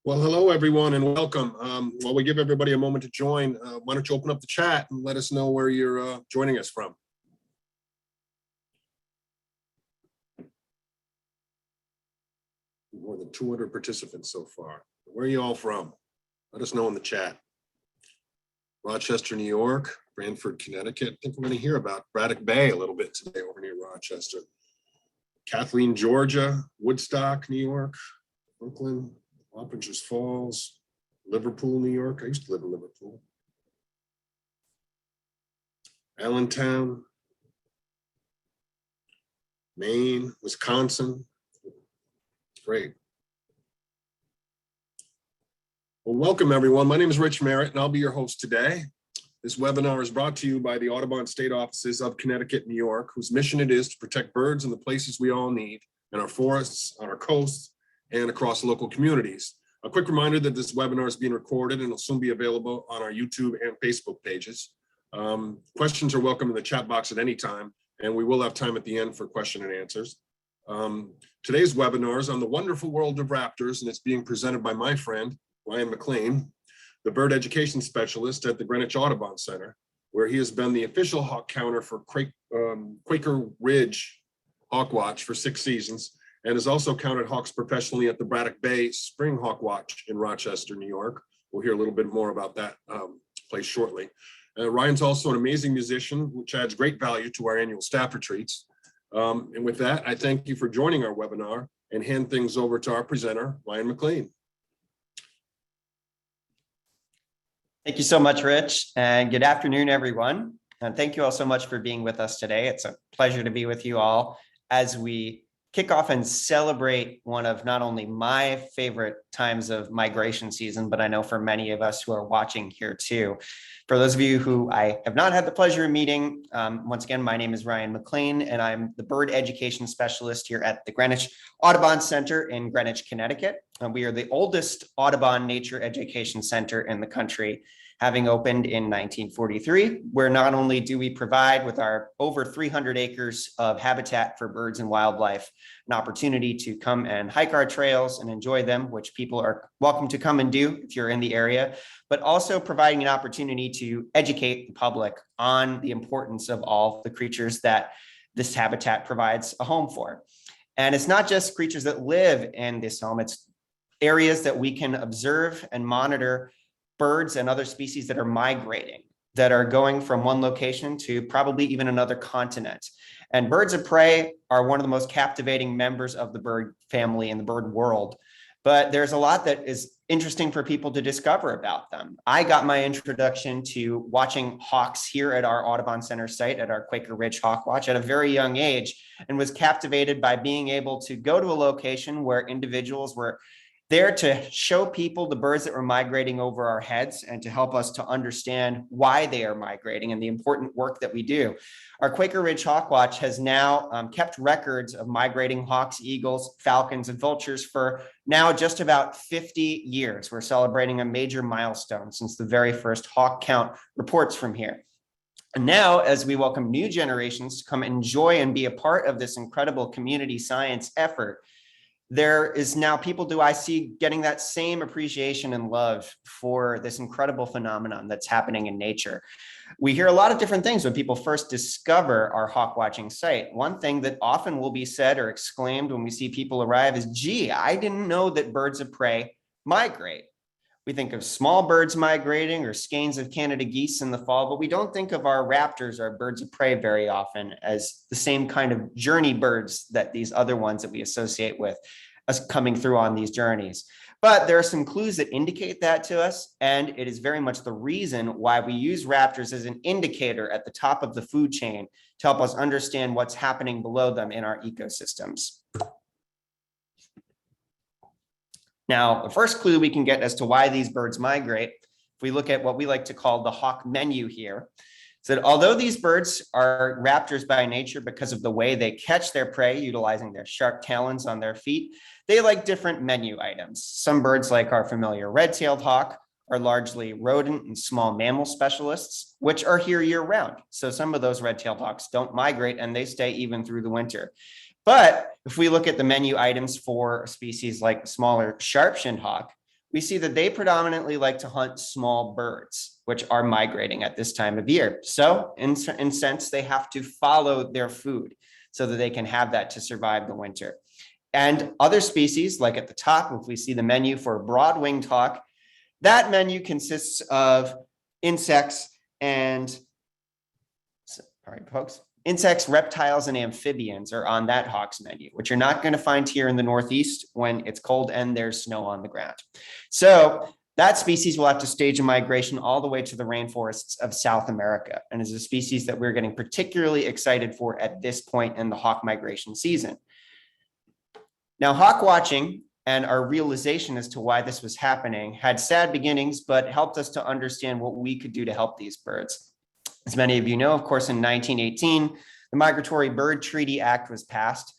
Well, hello, everyone, and welcome. While we give everybody a moment to join, why don't you open up the chat and let us know where you're joining us from. More than 200 participants so far. Where are you all from? Let us know in the chat. Rochester, New York, Branford, Connecticut. I think we're going to hear about Braddock Bay a little bit today over near Rochester. Kathleen, Georgia, Woodstock, New York, Brooklyn, Wappingers Falls, Liverpool, New York. I used to live in Liverpool. Allentown, Maine, Wisconsin. Great. Well, welcome everyone. My name is Rich Merritt and I'll be your host today. This webinar is brought to you by the Audubon State Offices of Connecticut, New York, whose mission it is to protect birds in the places we all need, in our forests, on our coasts, and across local communities. A quick reminder that this webinar is being recorded and will soon be available on our YouTube and Facebook pages. Questions are welcome in the chat box at any time, and we will have time at the end for question and answers. Today's webinar is on the wonderful world of raptors, and it's being presented by my friend, Ryan Mclean, the bird education specialist at the Greenwich Audubon Center, where he has been the official hawk counter for Quaker Ridge Hawk Watch for 6 seasons, and has also counted hawks professionally at the Braddock Bay Spring Hawk Watch in Rochester, New York. We'll hear a little bit more about that place shortly. Ryan's also an amazing musician, which adds great value to our annual staff retreats. And with that, I thank you for joining our webinar and hand things over to our presenter, Ryan Mclean. Thank you so much, Rich, and good afternoon, everyone. And thank you all so much for being with us today. It's a pleasure to be with you all as we kick off and celebrate one of not only my favorite times of migration season, but I know for many of us who are watching here too. For those of you who I have not had the pleasure of meeting, once again, my name is Ryan Mclean, and I'm the bird education specialist here at the Greenwich Audubon Center in Greenwich, Connecticut. We are the oldest Audubon nature education center in the country, having opened in 1943, where not only do we provide with our over 300 acres of habitat for birds and wildlife, an opportunity to come and hike our trails and enjoy them, which people are welcome to come and do if you're in the area, but also providing an opportunity to educate the public on the importance of all the creatures that this habitat provides a home for. And it's not just creatures that live in this home, it's areas that we can observe and monitor birds and other species that are migrating, that are going from one location to probably even another continent. And birds of prey are one of the most captivating members of the bird family in the bird world. But there's a lot that is interesting for people to discover about them. I got my introduction to watching hawks here at our Audubon Center site at our Quaker Ridge Hawk Watch at a very young age, and was captivated by being able to go to a location where individuals were there to show people the birds that were migrating over our heads and to help us to understand why they are migrating and the important work that we do. Our Quaker Ridge Hawk Watch has now kept records of migrating hawks, eagles, falcons, and vultures for now just about 50 years. We're celebrating a major milestone since the very first hawk count reports from here. And now, as we welcome new generations to come enjoy and be a part of this incredible community science effort, there is now people do I see getting that same appreciation and love for this incredible phenomenon that's happening in nature. We hear a lot of different things when people first discover our hawk watching site. One thing that often will be said or exclaimed when we see people arrive is, gee, I didn't know that birds of prey migrate. We think of small birds migrating or skeins of Canada geese in the fall, but we don't think of our raptors, our birds of prey, very often as the same kind of journey birds that these other ones that we associate with us coming through on these journeys. But there are some clues that indicate that to us, and it is very much the reason why we use raptors as an indicator at the top of the food chain to help us understand what's happening below them in our ecosystems. Now, the first clue we can get as to why these birds migrate, if we look at what we like to call the hawk menu here, is that although these birds are raptors by nature because of the way they catch their prey, utilizing their sharp talons on their feet, they like different menu items. Some birds, like our familiar red-tailed hawk, are largely rodent and small mammal specialists, which are here year-round. So some of those red-tailed hawks don't migrate and they stay even through the winter. But if we look at the menu items for a species like smaller sharp-shinned hawk, we see that they predominantly like to hunt small birds, which are migrating at this time of year. So in sense, they have to follow their food so that they can have that to survive the winter. And other species, like at the top, if we see the menu for broad-winged hawk, that menu consists of insects and, sorry, folks, insects, reptiles, and amphibians are on that hawk's menu, which you're not going to find here in the Northeast when it's cold and there's snow on the ground. So that species will have to stage a migration all the way to the rainforests of South America, and is a species that we're getting particularly excited for at this point in the hawk migration season. Now, hawk watching and our realization as to why this was happening had sad beginnings, but helped us to understand what we could do to help these birds. As many of you know, of course, in 1918, the Migratory Bird Treaty Act was passed,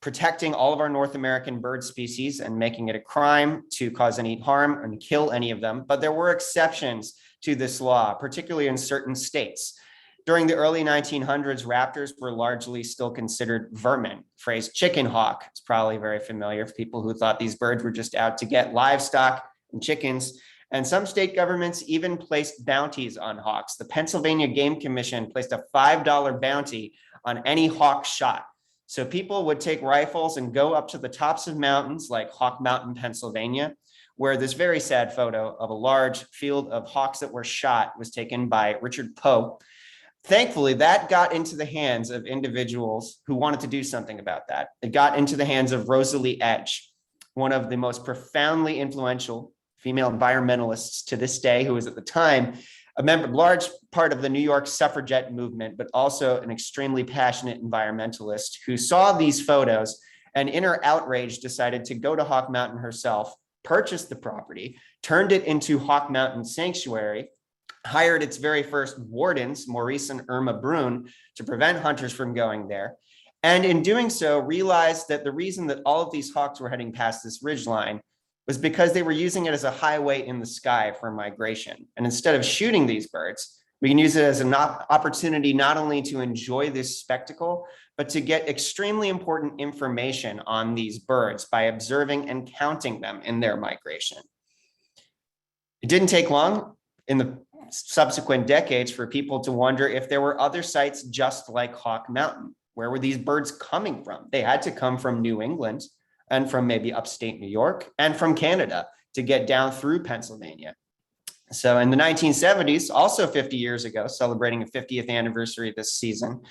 protecting all of our North American bird species and making it a crime to cause any harm and kill any of them. But there were exceptions to this law, particularly in certain states. During the early 1900s, raptors were largely still considered vermin. Phrase chicken hawk is probably very familiar for people who thought these birds were just out to get livestock and chickens. And some state governments even placed bounties on hawks. The Pennsylvania Game Commission placed a $5 bounty on any hawk shot. So people would take rifles and go up to the tops of mountains like Hawk Mountain, Pennsylvania, where this very sad photo of a large field of hawks that were shot was taken by Richard Poe. Thankfully, that got into the hands of individuals who wanted to do something about that. It got into the hands of Rosalie Edge, one of the most profoundly influential female environmentalists to this day, who was at the time a large part of the New York suffragette movement, but also an extremely passionate environmentalist who saw these photos and in her outrage decided to go to Hawk Mountain herself, purchased the property, turned it into Hawk Mountain Sanctuary, hired its very first wardens, Maurice and Irma Brun, to prevent hunters from going there. And in doing so, realized that the reason that all of these hawks were heading past this ridgeline was because they were using it as a highway in the sky for migration. And instead of shooting these birds, we can use it as an opportunity not only to enjoy this spectacle, but to get extremely important information on these birds by observing and counting them in their migration. It didn't take long in the subsequent decades for people to wonder if there were other sites just like Hawk Mountain. Where were these birds coming from? They had to come from New England and from maybe upstate New York and from Canada to get down through Pennsylvania. So in the 1970s, also 50 years ago, celebrating a 50th anniversary this season,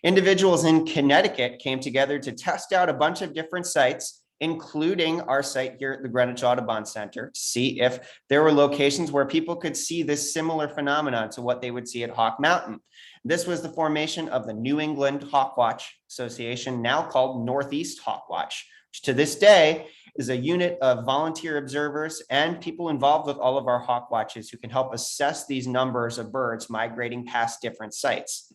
individuals in Connecticut came together to test out a bunch of different sites, including our site here at the Greenwich Audubon Center, to see if there were locations where people could see this similar phenomenon to what they would see at Hawk Mountain. This was the formation of the New England Hawkwatch Association, now called Northeast Hawkwatch, which to this day is a unit of volunteer observers and people involved with all of our hawk watches who can help assess these numbers of birds migrating past different sites.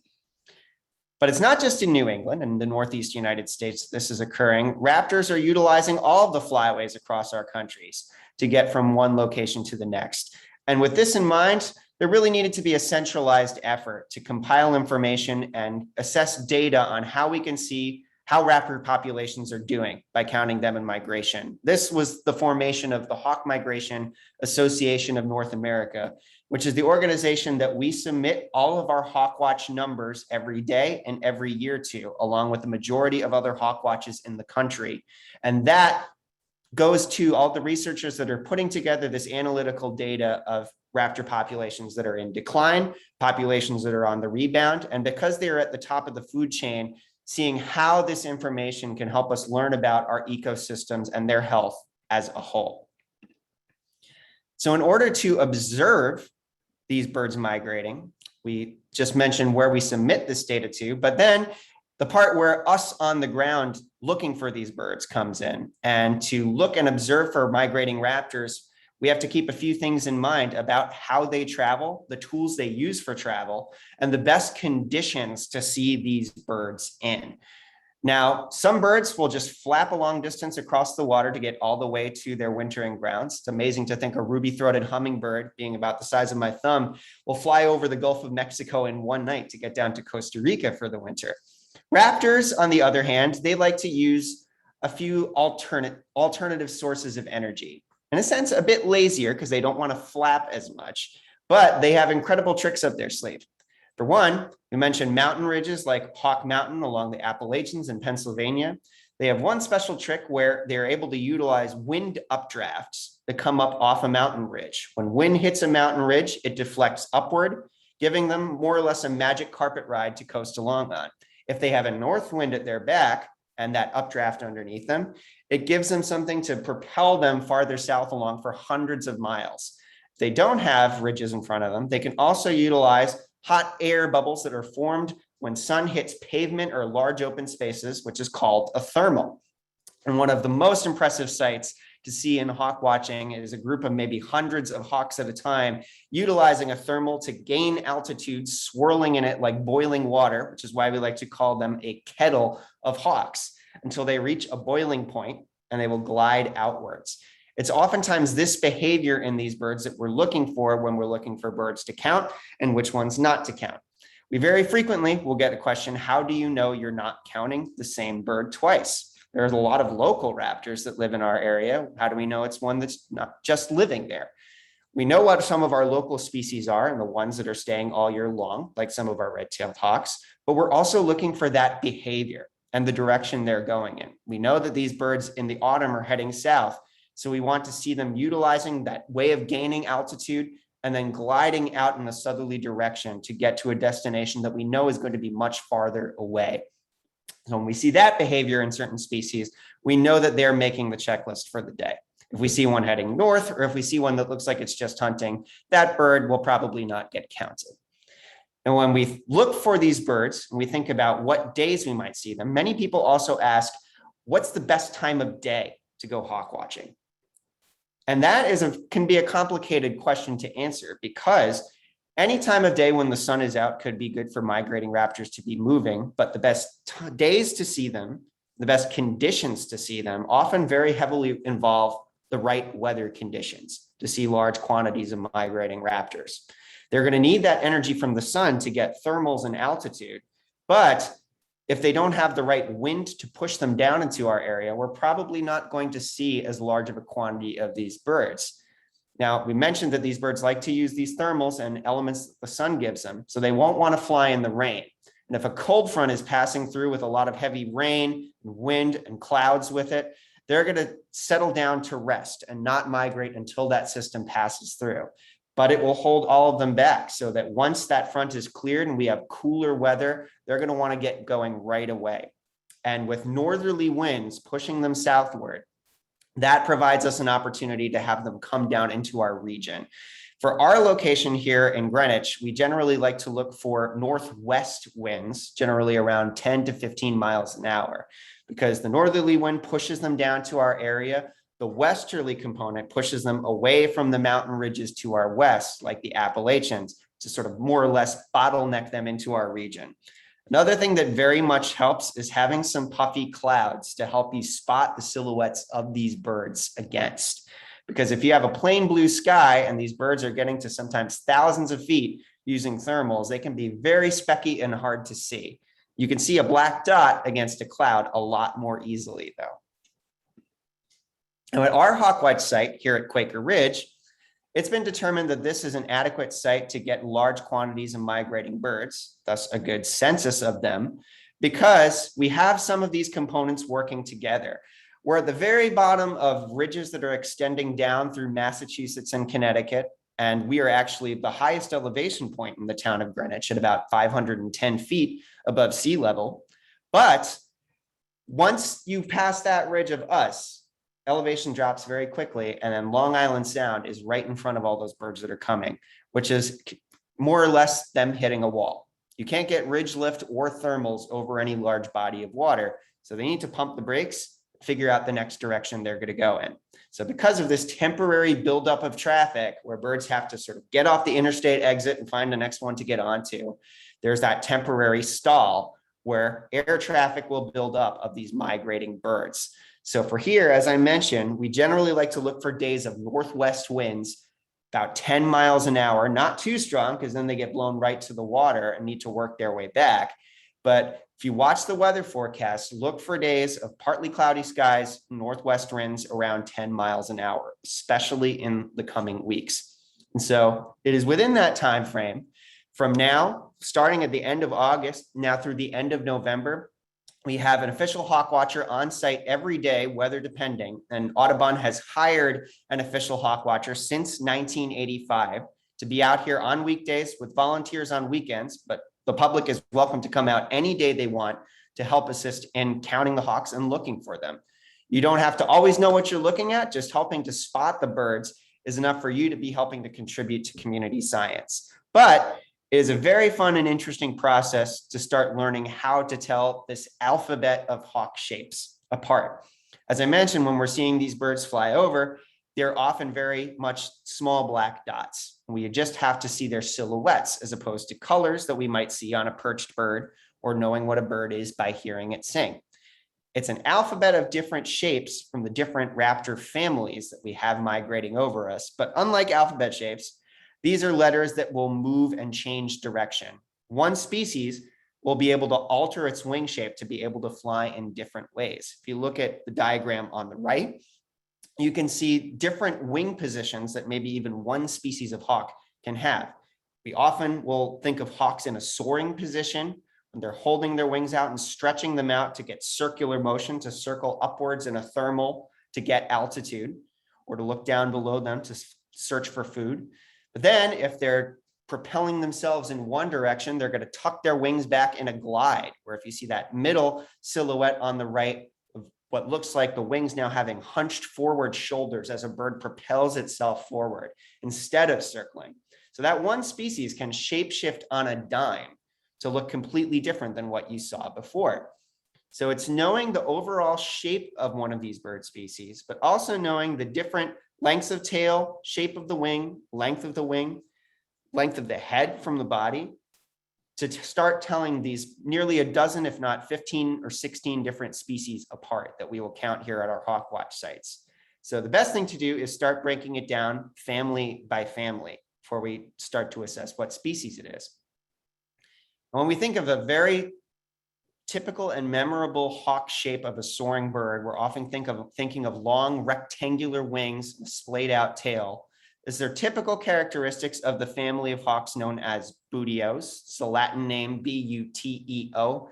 But it's not just in New England and the Northeast United States this is occurring. Raptors are utilizing all of the flyways across our countries to get from one location to the next. And with this in mind, there really needed to be a centralized effort to compile information and assess data on how we can see how raptor populations are doing by counting them in migration. This was the formation of the Hawk Migration Association of North America, which is the organization that we submit all of our Hawkwatch numbers every day and every year to, along with the majority of other Hawkwatches in the country. And that goes to all the researchers that are putting together this analytical data of raptor populations that are in decline, populations that are on the rebound. And because they are at the top of the food chain, seeing how this information can help us learn about our ecosystems and their health as a whole. So in order to observe these birds migrating, we just mentioned where we submit this data to, but then the part where us on the ground looking for these birds comes in. And to look and observe for migrating raptors, we have to keep a few things in mind about how they travel, the tools they use for travel, and the best conditions to see these birds in. Now, some birds will just flap a long distance across the water to get all the way to their wintering grounds. It's amazing to think a ruby-throated hummingbird, being about the size of my thumb, will fly over the Gulf of Mexico in one night to get down to Costa Rica for the winter. Raptors, on the other hand, they like to use a few alternative sources of energy. in a sense, a bit lazier because they don't want to flap as much, but they have incredible tricks up their sleeve. For one, we mentioned mountain ridges like Hawk Mountain along the Appalachians in Pennsylvania. They have one special trick where they're able to utilize wind updrafts that come up off a mountain ridge. When wind hits a mountain ridge, it deflects upward, giving them more or less a magic carpet ride to coast along on. If they have a north wind at their back and that updraft underneath them, it gives them something to propel them farther south along for hundreds of miles. If they don't have ridges in front of them, they can also utilize hot air bubbles that are formed when sun hits pavement or large open spaces, which is called a thermal. And one of the most impressive sights to see in hawk watching is a group of maybe hundreds of hawks at a time utilizing a thermal to gain altitude, swirling in it like boiling water, which is why we like to call them a kettle of hawks, until they reach a boiling point and they will glide outwards. It's oftentimes this behavior in these birds that we're looking for when we're looking for birds to count and which ones not to count. We very frequently will get a question, how do you know you're not counting the same bird twice? There's a lot of local raptors that live in our area. How do we know it's one that's not just living there? We know what some of our local species are and the ones that are staying all year long, like some of our red-tailed hawks, but we're also looking for that behavior and the direction they're going in. We know that these birds in the autumn are heading south, so we want to see them utilizing that way of gaining altitude and then gliding out in a southerly direction to get to a destination that we know is going to be much farther away. So when we see that behavior in certain species, we know that they're making the checklist for the day. If we see one heading north, or if we see one that looks like it's just hunting, that bird will probably not get counted. And when we look for these birds and we think about what days we might see them, many people also ask, what's the best time of day to go hawk watching? And that can be a complicated question to answer, because any time of day when the sun is out could be good for migrating raptors to be moving, but the best days to see them, the best conditions to see them, often very heavily involve the right weather conditions to see large quantities of migrating raptors. They're going to need that energy from the sun to get thermals and altitude, but if they don't have the right wind to push them down into our area, we're probably not going to see as large of a quantity of these birds. Now, we mentioned that these birds like to use these thermals and elements that the sun gives them, so they won't want to fly in the rain. And if a cold front is passing through with a lot of heavy rain, wind, and clouds with it, they're going to settle down to rest and not migrate until that system passes through. But it will hold all of them back so that once that front is cleared and we have cooler weather, they're going to want to get going right away. And with northerly winds pushing them southward, that provides us an opportunity to have them come down into our region. For our location here in Greenwich, we generally like to look for northwest winds, generally around 10 to 15 miles an hour, because the northerly wind pushes them down to our area. The westerly component pushes them away from the mountain ridges to our west, like the Appalachians, to sort of more or less bottleneck them into our region. Another thing that very much helps is having some puffy clouds to help you spot the silhouettes of these birds against. Because if you have a plain blue sky and these birds are getting to sometimes thousands of feet using thermals, they can be very specky and hard to see. You can see a black dot against a cloud a lot more easily, though. Now, at our hawkwatch site here at Quaker Ridge, it's been determined that this is an adequate site to get large quantities of migrating birds, thus a good census of them, because we have some of these components working together. We're at the very bottom of ridges that are extending down through Massachusetts and Connecticut, and we are actually the highest elevation point in the town of Greenwich at about 510 feet above sea level. But once you pass that ridge of us, elevation drops very quickly, and then Long Island Sound is right in front of all those birds that are coming, which is more or less them hitting a wall. You can't get ridge lift or thermals over any large body of water, so they need to pump the brakes, figure out the next direction they're going to go in. So because of this temporary buildup of traffic where birds have to sort of get off the interstate exit and find the next one to get onto, there's that temporary stall where air traffic will build up of these migrating birds. So for here, as I mentioned, we generally like to look for days of northwest winds, about 10 miles an hour, not too strong because then they get blown right to the water and need to work their way back. But if you watch the weather forecast, look for days of partly cloudy skies, northwest winds around 10 miles an hour, especially in the coming weeks. And so it is within that time frame from now, starting at the end of August, now through the end of November, we have an official hawk watcher on site every day, weather depending. And Audubon has hired an official hawk watcher since 1985 to be out here on weekdays with volunteers on weekends, but the public is welcome to come out any day they want to help assist in counting the hawks and looking for them. You don't have to always know what you're looking at, just helping to spot the birds is enough for you to be helping to contribute to community science. But it is a very fun and interesting process to start learning how to tell this alphabet of hawk shapes apart. As I mentioned, when we're seeing these birds fly over, they're often very much small black dots. We just have to see their silhouettes as opposed to colors that we might see on a perched bird or knowing what a bird is by hearing it sing. It's an alphabet of different shapes from the different raptor families that we have migrating over us. But unlike alphabet shapes, these are letters that will move and change direction. One species will be able to alter its wing shape to be able to fly in different ways. If you look at the diagram on the right, you can see different wing positions that maybe even one species of hawk can have. We often will think of hawks in a soaring position when they're holding their wings out and stretching them out to get circular motion, to circle upwards in a thermal to get altitude, or to look down below them to search for food. But then if they're propelling themselves in one direction, they're going to tuck their wings back in a glide, where if you see that middle silhouette on the right, what looks like the wings now having hunched forward shoulders as a bird propels itself forward instead of circling. So that one species can shapeshift on a dime to look completely different than what you saw before. So it's knowing the overall shape of one of these bird species, but also knowing the different lengths of tail, shape of the wing, length of the head from the body, to start telling these nearly a dozen, if not 15 or 16 different species apart that we will count here at our hawk watch sites. So the best thing to do is start breaking it down family by family before we start to assess what species it is. And when we think of a very typical and memorable hawk shape of a soaring bird, we're often thinking of long rectangular wings, a splayed out tail. Is their typical characteristics of the family of hawks known as buteos. It's the Latin name buteo.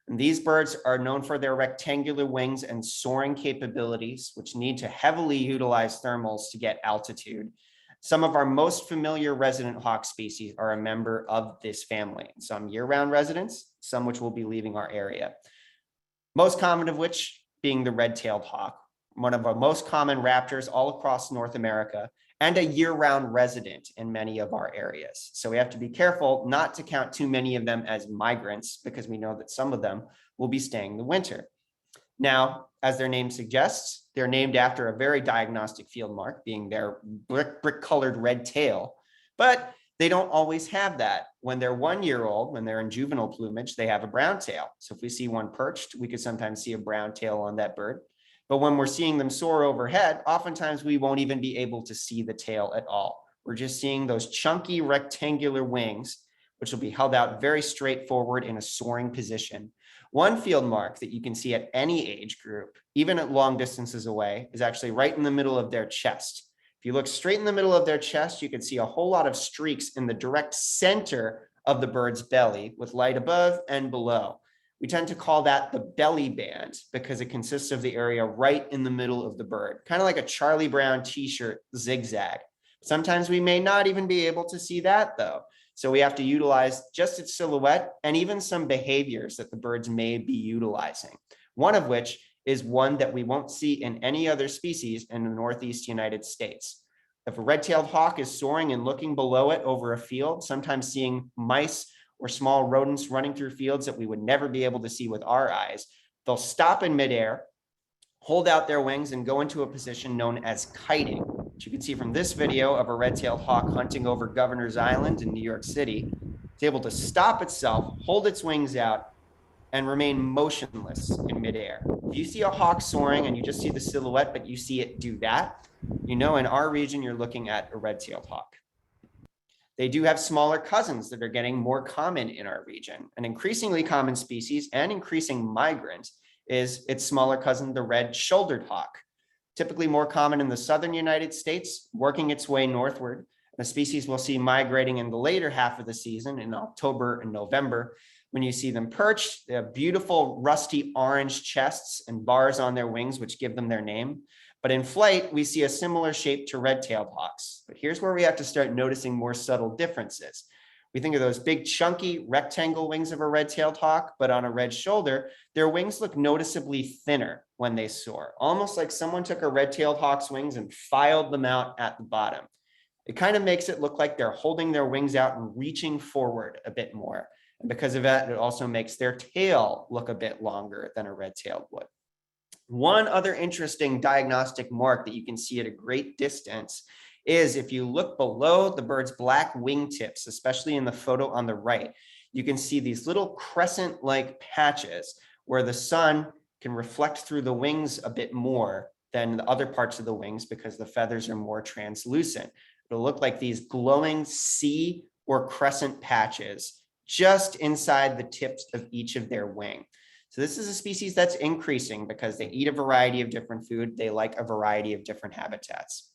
And these birds are known for their rectangular wings and soaring capabilities, which need to heavily utilize thermals to get altitude. Some of our most familiar resident hawk species are a member of this family. Some year-round residents, some which will be leaving our area. Most common of which being the red-tailed hawk, one of our most common raptors all across North America, and a year-round resident in many of our areas. So we have to be careful not to count too many of them as migrants, because we know that some of them will be staying the winter. Now, as their name suggests, they're named after a very diagnostic field mark, being their brick-colored red tail, but they don't always have that. When they're 1 year old, when they're in juvenile plumage, they have a brown tail. So if we see one perched, we could sometimes see a brown tail on that bird. But when we're seeing them soar overhead, oftentimes we won't even be able to see the tail at all. We're just seeing those chunky rectangular wings, which will be held out very straightforward in a soaring position. One field mark that you can see at any age group, even at long distances away, is actually right in the middle of their chest. If you look straight in the middle of their chest, you can see a whole lot of streaks in the direct center of the bird's belly with light above and below. We tend to call that the belly band because it consists of the area right in the middle of the bird, kind of like a Charlie Brown t-shirt zigzag. Sometimes we may not even be able to see that though. So we have to utilize just its silhouette and even some behaviors that the birds may be utilizing. One of which is one that we won't see in any other species in the Northeast United States. If a red-tailed hawk is soaring and looking below it over a field, sometimes seeing mice or small rodents running through fields that we would never be able to see with our eyes, they'll stop in midair, hold out their wings, and go into a position known as kiting, which you can see from this video of a red-tailed hawk hunting over Governor's Island in New York City. It's able to stop itself, hold its wings out, and remain motionless in midair. If you see a hawk soaring and you just see the silhouette, but you see it do that, you know in our region you're looking at a red-tailed hawk. They do have smaller cousins that are getting more common in our region. An increasingly common species and increasing migrant is its smaller cousin, the red-shouldered hawk. Typically more common in the southern United States, working its way northward. The species we'll see migrating in the later half of the season in October and November. When you see them perched, they have beautiful rusty orange chests and bars on their wings, which give them their name. But in flight, we see a similar shape to red-tailed hawks. But here's where we have to start noticing more subtle differences. We think of those big chunky rectangle wings of a red-tailed hawk, but on a red shoulder, their wings look noticeably thinner when they soar, almost like someone took a red-tailed hawk's wings and filed them out at the bottom. It kind of makes it look like they're holding their wings out and reaching forward a bit more. And because of that, it also makes their tail look a bit longer than a red-tailed would. One other interesting diagnostic mark that you can see at a great distance is if you look below the bird's black wingtips, especially in the photo on the right, you can see these little crescent-like patches where the sun can reflect through the wings a bit more than the other parts of the wings because the feathers are more translucent. It'll look like these glowing C or crescent patches just inside the tips of each of their wing. So this is a species that's increasing because they eat a variety of different food. They like a variety of different habitats.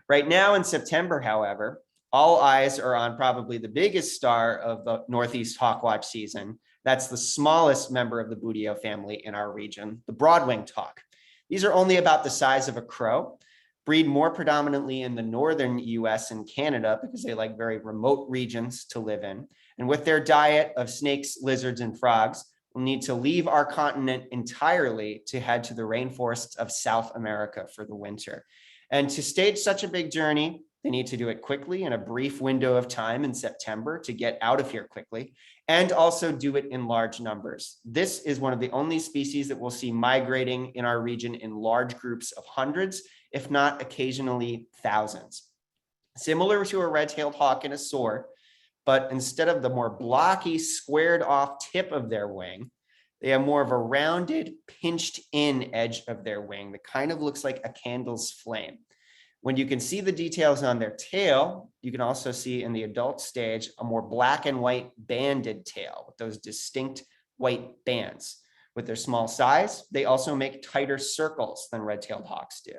Right now in September, however, all eyes are on probably the biggest star of the Northeast hawkwatch season. That's the smallest member of the Buteo family in our region, the broad-winged hawk. These are only about the size of a crow, breed more predominantly in the northern US and Canada because they like very remote regions to live in. And with their diet of snakes, lizards, and frogs, we'll need to leave our continent entirely to head to the rainforests of South America for the winter. And to stage such a big journey, they need to do it quickly in a brief window of time in September to get out of here quickly, and also do it in large numbers. This is one of the only species that we'll see migrating in our region in large groups of hundreds, if not occasionally thousands. Similar to a red-tailed hawk in a soar, but instead of the more blocky, squared off tip of their wing, they have more of a rounded, pinched in edge of their wing that kind of looks like a candle's flame. When you can see the details on their tail, you can also see in the adult stage a more black and white banded tail with those distinct white bands. With their small size, they also make tighter circles than red-tailed hawks do.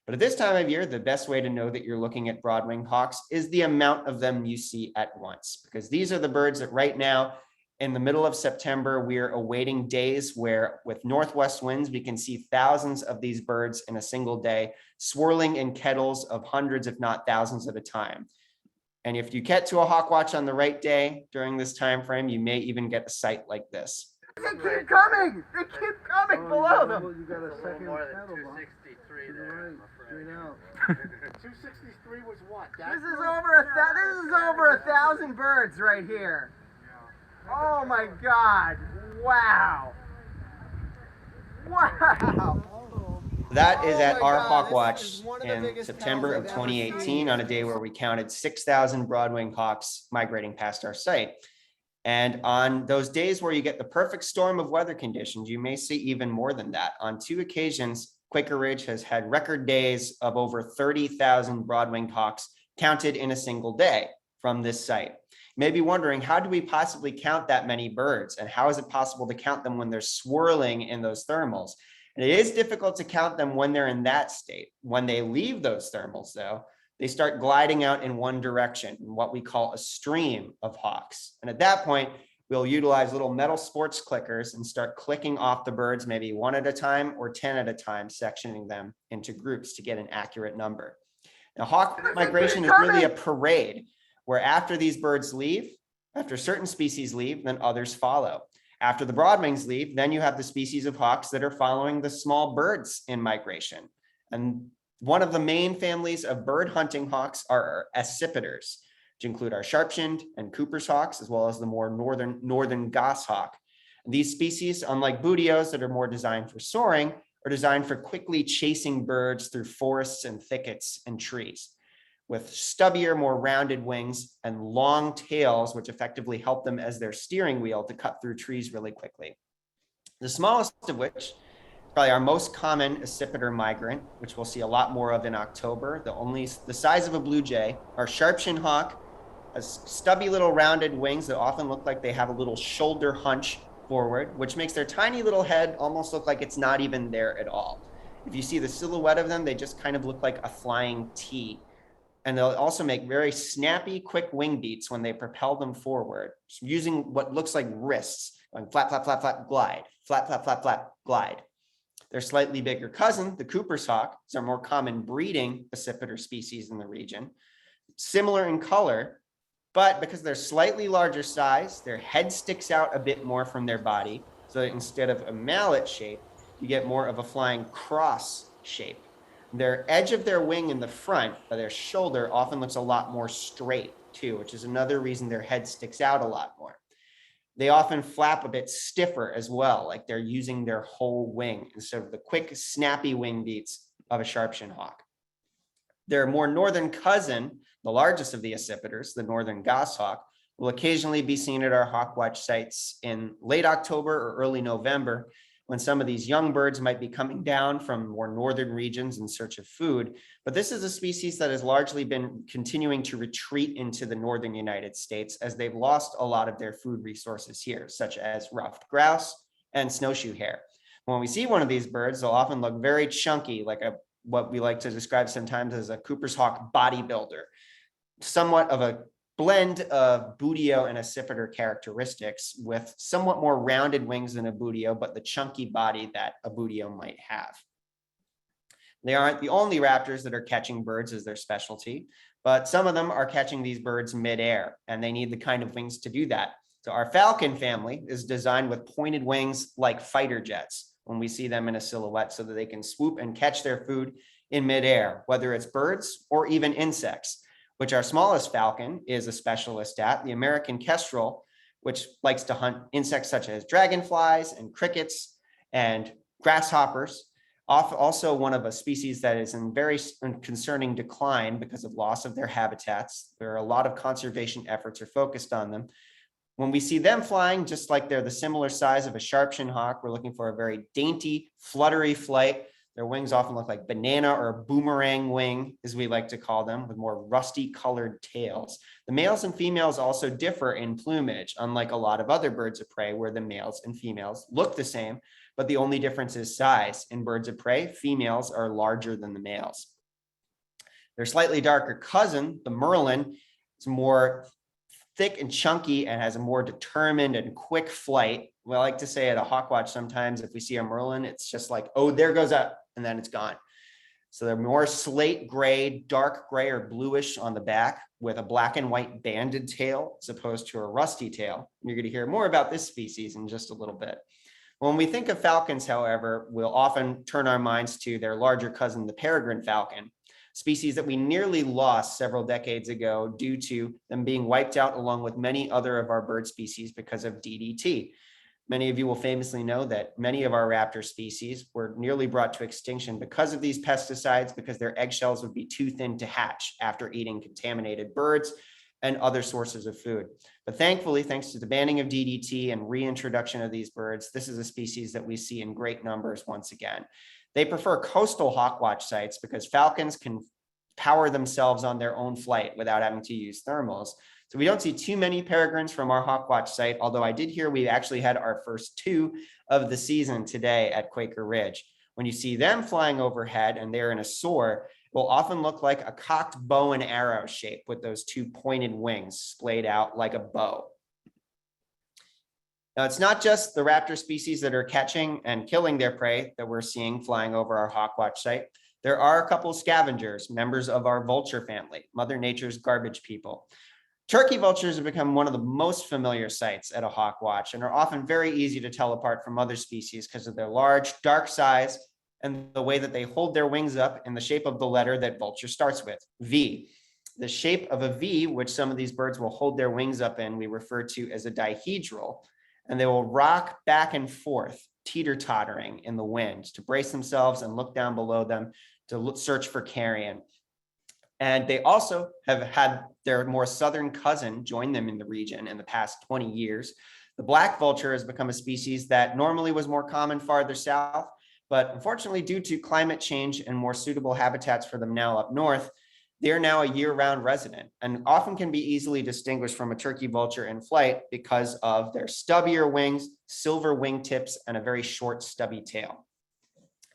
But at this time of year, the best way to know that you're looking at broad-winged hawks is the amount of them you see at once, because these are the birds that right now, in the middle of September, we're awaiting days where with northwest winds, we can see thousands of these birds in a single day, swirling in kettles of hundreds, if not thousands at a time. And if you get to a hawk watch on the right day during this time frame, you may even get a sight like this. They keep coming! They keep coming below them! You got a second pedal, 263 there, I'm afraid. Straight out. 263 was what? This is over 1,000 birds right here. Oh my God! Wow! Wow! That is at our God, hawk this watch is one of the in biggest September of counts I've ever 2018 seen. on a day where we counted 6,000 broad-winged hawks migrating past our site. And on those days where you get the perfect storm of weather conditions, you may see even more than that. On 2 occasions, Quaker Ridge has had record days of over 30,000 broad-winged hawks counted in a single day from this site. You may be wondering, how do we possibly count that many birds? And how is it possible to count them when they're swirling in those thermals? And it is difficult to count them when they're in that state. When they leave those thermals, though, they start gliding out in one direction, in what we call a stream of hawks. And at that point, we'll utilize little metal sports clickers and start clicking off the birds, maybe 1 at a time or 10 at a time, sectioning them into groups to get an accurate number. Now, hawk migration is really a parade where after these birds leave, after certain species leave, then others follow. After the broadwings leave, then you have the species of hawks that are following the small birds in migration. And one of the main families of bird hunting hawks are our accipiters, which include our sharp-shinned and Cooper's hawks, as well as the more northern goshawk. And these species, unlike buteos that are more designed for soaring, are designed for quickly chasing birds through forests and thickets and trees, with stubbier, more rounded wings and long tails, which effectively help them as their steering wheel to cut through trees really quickly. The smallest of which, probably our most common accipiter migrant, which we'll see a lot more of in October, the size of a blue jay, our sharp-shinned hawk, has stubby little rounded wings that often look like they have a little shoulder hunch forward, which makes their tiny little head almost look like it's not even there at all. If you see the silhouette of them, they just kind of look like a flying T. And they'll also make very snappy, quick wing beats when they propel them forward, using what looks like wrists, going flap, flap, flap, flap, glide, flap, flap, flap, flap, glide. Their slightly bigger cousin, the Cooper's hawk, is a more common breeding accipiter species in the region, similar in color, but because they're slightly larger size, their head sticks out a bit more from their body. So that instead of a mallet shape, you get more of a flying cross shape. Their edge of their wing in the front, or their shoulder, often looks a lot more straight too, which is another reason their head sticks out a lot more. They often flap a bit stiffer as well, like they're using their whole wing instead of the quick, snappy wing beats of a sharp-shinned hawk. Their more northern cousin, the largest of the accipiters, the northern goshawk, will occasionally be seen at our hawk watch sites in late October or early November, when some of these young birds might be coming down from more northern regions in search of food. But this is a species that has largely been continuing to retreat into the northern United States as they've lost a lot of their food resources here, such as ruffed grouse and snowshoe hare. When we see one of these birds, they'll often look very chunky, like what we like to describe sometimes as a Cooper's hawk bodybuilder, somewhat of a blend of buteo and accipiter characteristics with somewhat more rounded wings than a buteo, but the chunky body that a buteo might have. They aren't the only raptors that are catching birds as their specialty, but some of them are catching these birds midair, and they need the kind of wings to do that. So our falcon family is designed with pointed wings like fighter jets when we see them in a silhouette, so that they can swoop and catch their food in midair, whether it's birds or even insects, which our smallest falcon is a specialist at, the American kestrel, which likes to hunt insects such as dragonflies and crickets and grasshoppers. Also one of a species that is in very concerning decline because of loss of their habitats. There are a lot of conservation efforts are focused on them. When we see them flying, just like they're the similar size of a sharp-shinned hawk, we're looking for a very dainty, fluttery flight. Their wings often look like banana or a boomerang wing, as we like to call them, with more rusty colored tails. The males and females also differ in plumage, unlike a lot of other birds of prey where the males and females look the same, but the only difference is size. In birds of prey, females are larger than the males. Their slightly darker cousin, the Merlin, is more thick and chunky and has a more determined and quick flight. We like to say at a hawk watch sometimes, if we see a Merlin, it's just like, oh, there goes up, and then it's gone. So they're more slate gray, dark gray or bluish on the back with a black and white banded tail as opposed to a rusty tail. You're going to hear more about this species in just a little bit. When we think of falcons, however, we'll often turn our minds to their larger cousin, the peregrine falcon, species that we nearly lost several decades ago due to them being wiped out along with many other of our bird species because of DDT. Many of you will famously know that many of our raptor species were nearly brought to extinction because of these pesticides, because their eggshells would be too thin to hatch after eating contaminated birds and other sources of food. But thankfully, thanks to the banning of DDT and reintroduction of these birds, this is a species that we see in great numbers once again. They prefer coastal hawkwatch sites because falcons can power themselves on their own flight without having to use thermals. So we don't see too many peregrines from our hawkwatch site, although I did hear we actually had our first 2 of the season today at Quaker Ridge. When you see them flying overhead and they're in a soar, it will often look like a cocked bow and arrow shape with those 2 pointed wings splayed out like a bow. Now, it's not just the raptor species that are catching and killing their prey that we're seeing flying over our hawkwatch site. There are a couple scavengers, members of our vulture family, Mother Nature's garbage people. Turkey vultures have become one of the most familiar sights at a hawk watch and are often very easy to tell apart from other species because of their large, dark size and the way that they hold their wings up in the shape of the letter that vulture starts with, V. The shape of a V, which some of these birds will hold their wings up in, we refer to as a dihedral, and they will rock back and forth, teeter-tottering in the wind to brace themselves and look down below them to search for carrion. And they also have had their more southern cousin join them in the region in the past 20 years. The black vulture has become a species that normally was more common farther south, but unfortunately, due to climate change and more suitable habitats for them now up north, They're now a year-round resident and often can be easily distinguished from a turkey vulture in flight because of their stubbier wings, silver wingtips, and a very short stubby tail.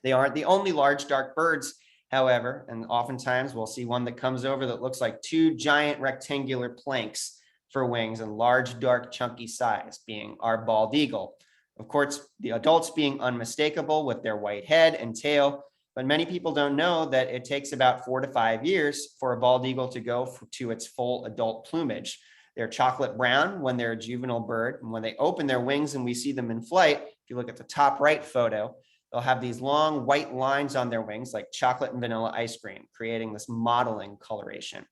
They aren't the only large dark birds, however, and oftentimes we'll see one that comes over that looks like two giant rectangular planks for wings and large dark chunky size, being our bald eagle. Of course, the adults being unmistakable with their white head and tail, but many people don't know that it takes about 4 to 5 years for a bald eagle to go to its full adult plumage. They're chocolate brown when they're a juvenile bird, and when they open their wings and we see them in flight, if you look at the top right photo, they'll have these long white lines on their wings like chocolate and vanilla ice cream, creating this modeling coloration.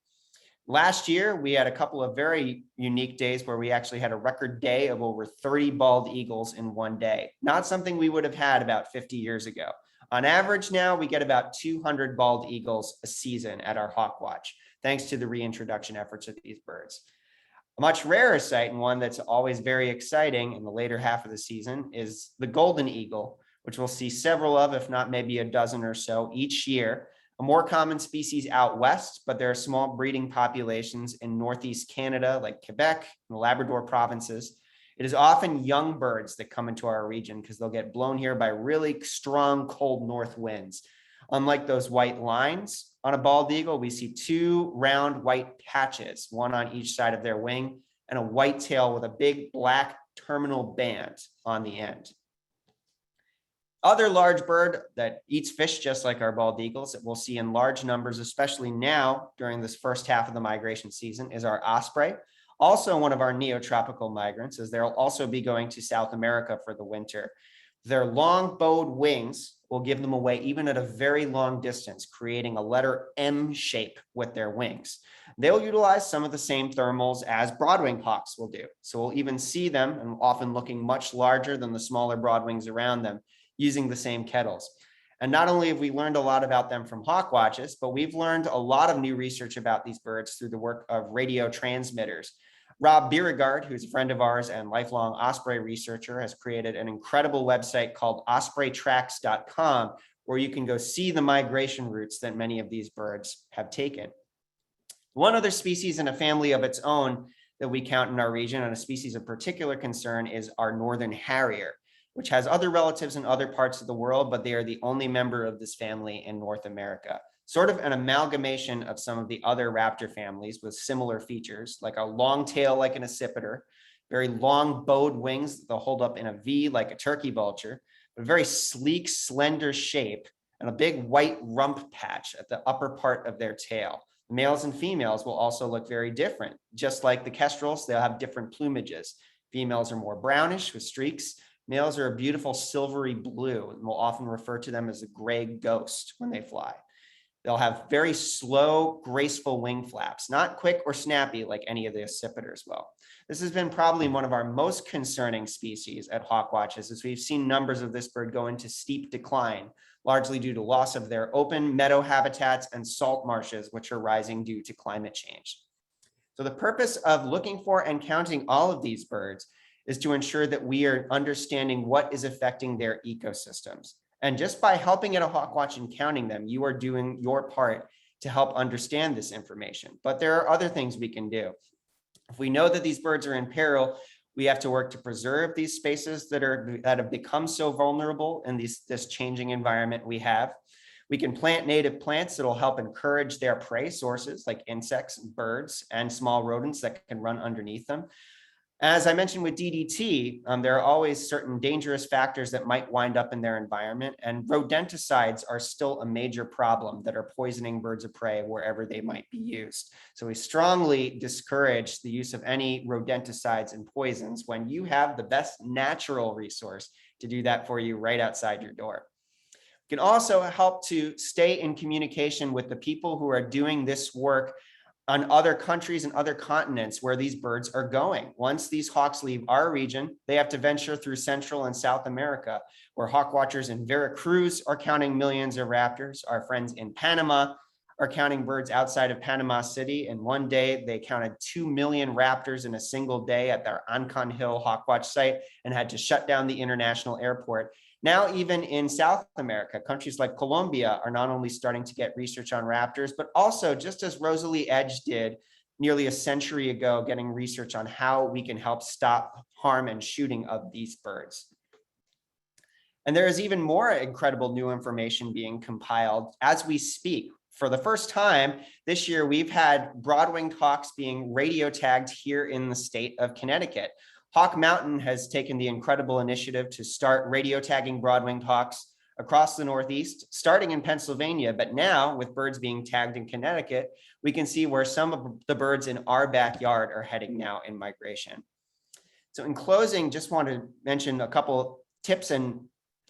Last year, we had a couple of very unique days where we actually had a record day of over 30 bald eagles in one day. Not something we would have had about 50 years ago. On average now, we get about 200 bald eagles a season at our hawk watch, thanks to the reintroduction efforts of these birds. A much rarer sight, and one that's always very exciting in the later half of the season, is the golden eagle, which we'll see several of, if not maybe a dozen or so each year. A more common species out west, but there are small breeding populations in Northeast Canada, like Quebec and the Labrador provinces. It is often young birds that come into our region because they'll get blown here by really strong, cold north winds. Unlike those white lines on a bald eagle, we see two round white patches, one on each side of their wing, and a white tail with a big black terminal band on the end. Other large bird that eats fish just like our bald eagles that we'll see in large numbers, especially now during this first half of the migration season, is our osprey. Also one of our neotropical migrants, as they'll also be going to South America for the winter. Their long bowed wings will give them away even at a very long distance, creating a letter M shape with their wings. They'll utilize some of the same thermals as broadwing hawks will do. So we'll even see them, and often looking much larger than the smaller broadwings around them, using the same kettles. And not only have we learned a lot about them from hawk watches, but we've learned a lot of new research about these birds through the work of radio transmitters. Rob Beauregard, who's a friend of ours and lifelong osprey researcher, has created an incredible website called ospreytracks.com, where you can go see the migration routes that many of these birds have taken. One other species in a family of its own that we count in our region, and a species of particular concern, is our northern harrier, which has other relatives in other parts of the world, but they are the only member of this family in North America. Sort of an amalgamation of some of the other raptor families with similar features, like a long tail like an accipiter, very long bowed wings that they'll hold up in a V like a turkey vulture, but a very sleek, slender shape, and a big white rump patch at the upper part of their tail. Males and females will also look very different. Just like the kestrels, they'll have different plumages. Females are more brownish with streaks. Males are a beautiful silvery blue, and we'll often refer to them as a gray ghost when they fly. They'll have very slow, graceful wing flaps, not quick or snappy like any of the accipiters will. This has been probably one of our most concerning species at hawk watches, as we've seen numbers of this bird go into steep decline, largely due to loss of their open meadow habitats and salt marshes, which are rising due to climate change. So the purpose of looking for and counting all of these birds is to ensure that we are understanding what is affecting their ecosystems. And just by helping at a hawk watch and counting them, you are doing your part to help understand this information. But there are other things we can do. If we know that these birds are in peril, we have to work to preserve these spaces that have become so vulnerable in this changing environment we have. We can plant native plants that will help encourage their prey sources like insects, birds, and small rodents that can run underneath them. As I mentioned with DDT, there are always certain dangerous factors that might wind up in their environment, and rodenticides are still a major problem that are poisoning birds of prey wherever they might be used. So we strongly discourage the use of any rodenticides and poisons when you have the best natural resource to do that for you right outside your door. We can also help to stay in communication with the people who are doing this work on other countries and other continents where these birds are going. Once these hawks leave our region, they have to venture through Central and South America, where hawk watchers in Veracruz are counting millions of raptors. Our friends in Panama are counting birds outside of Panama City. And one day they counted 2 million raptors in a single day at their Ancon Hill Hawk Watch site and had to shut down the international airport. Now, even in South America, countries like Colombia are not only starting to get research on raptors, but also, just as Rosalie Edge did nearly a century ago, getting research on how we can help stop harm and shooting of these birds. And there is even more incredible new information being compiled as we speak. For the first time this year, we've had broad-winged hawks being radio tagged here in the state of Connecticut. Hawk Mountain has taken the incredible initiative to start radio tagging broad-winged hawks across the Northeast, starting in Pennsylvania, but now with birds being tagged in Connecticut, we can see where some of the birds in our backyard are heading now in migration. So in closing, just want to mention a couple tips and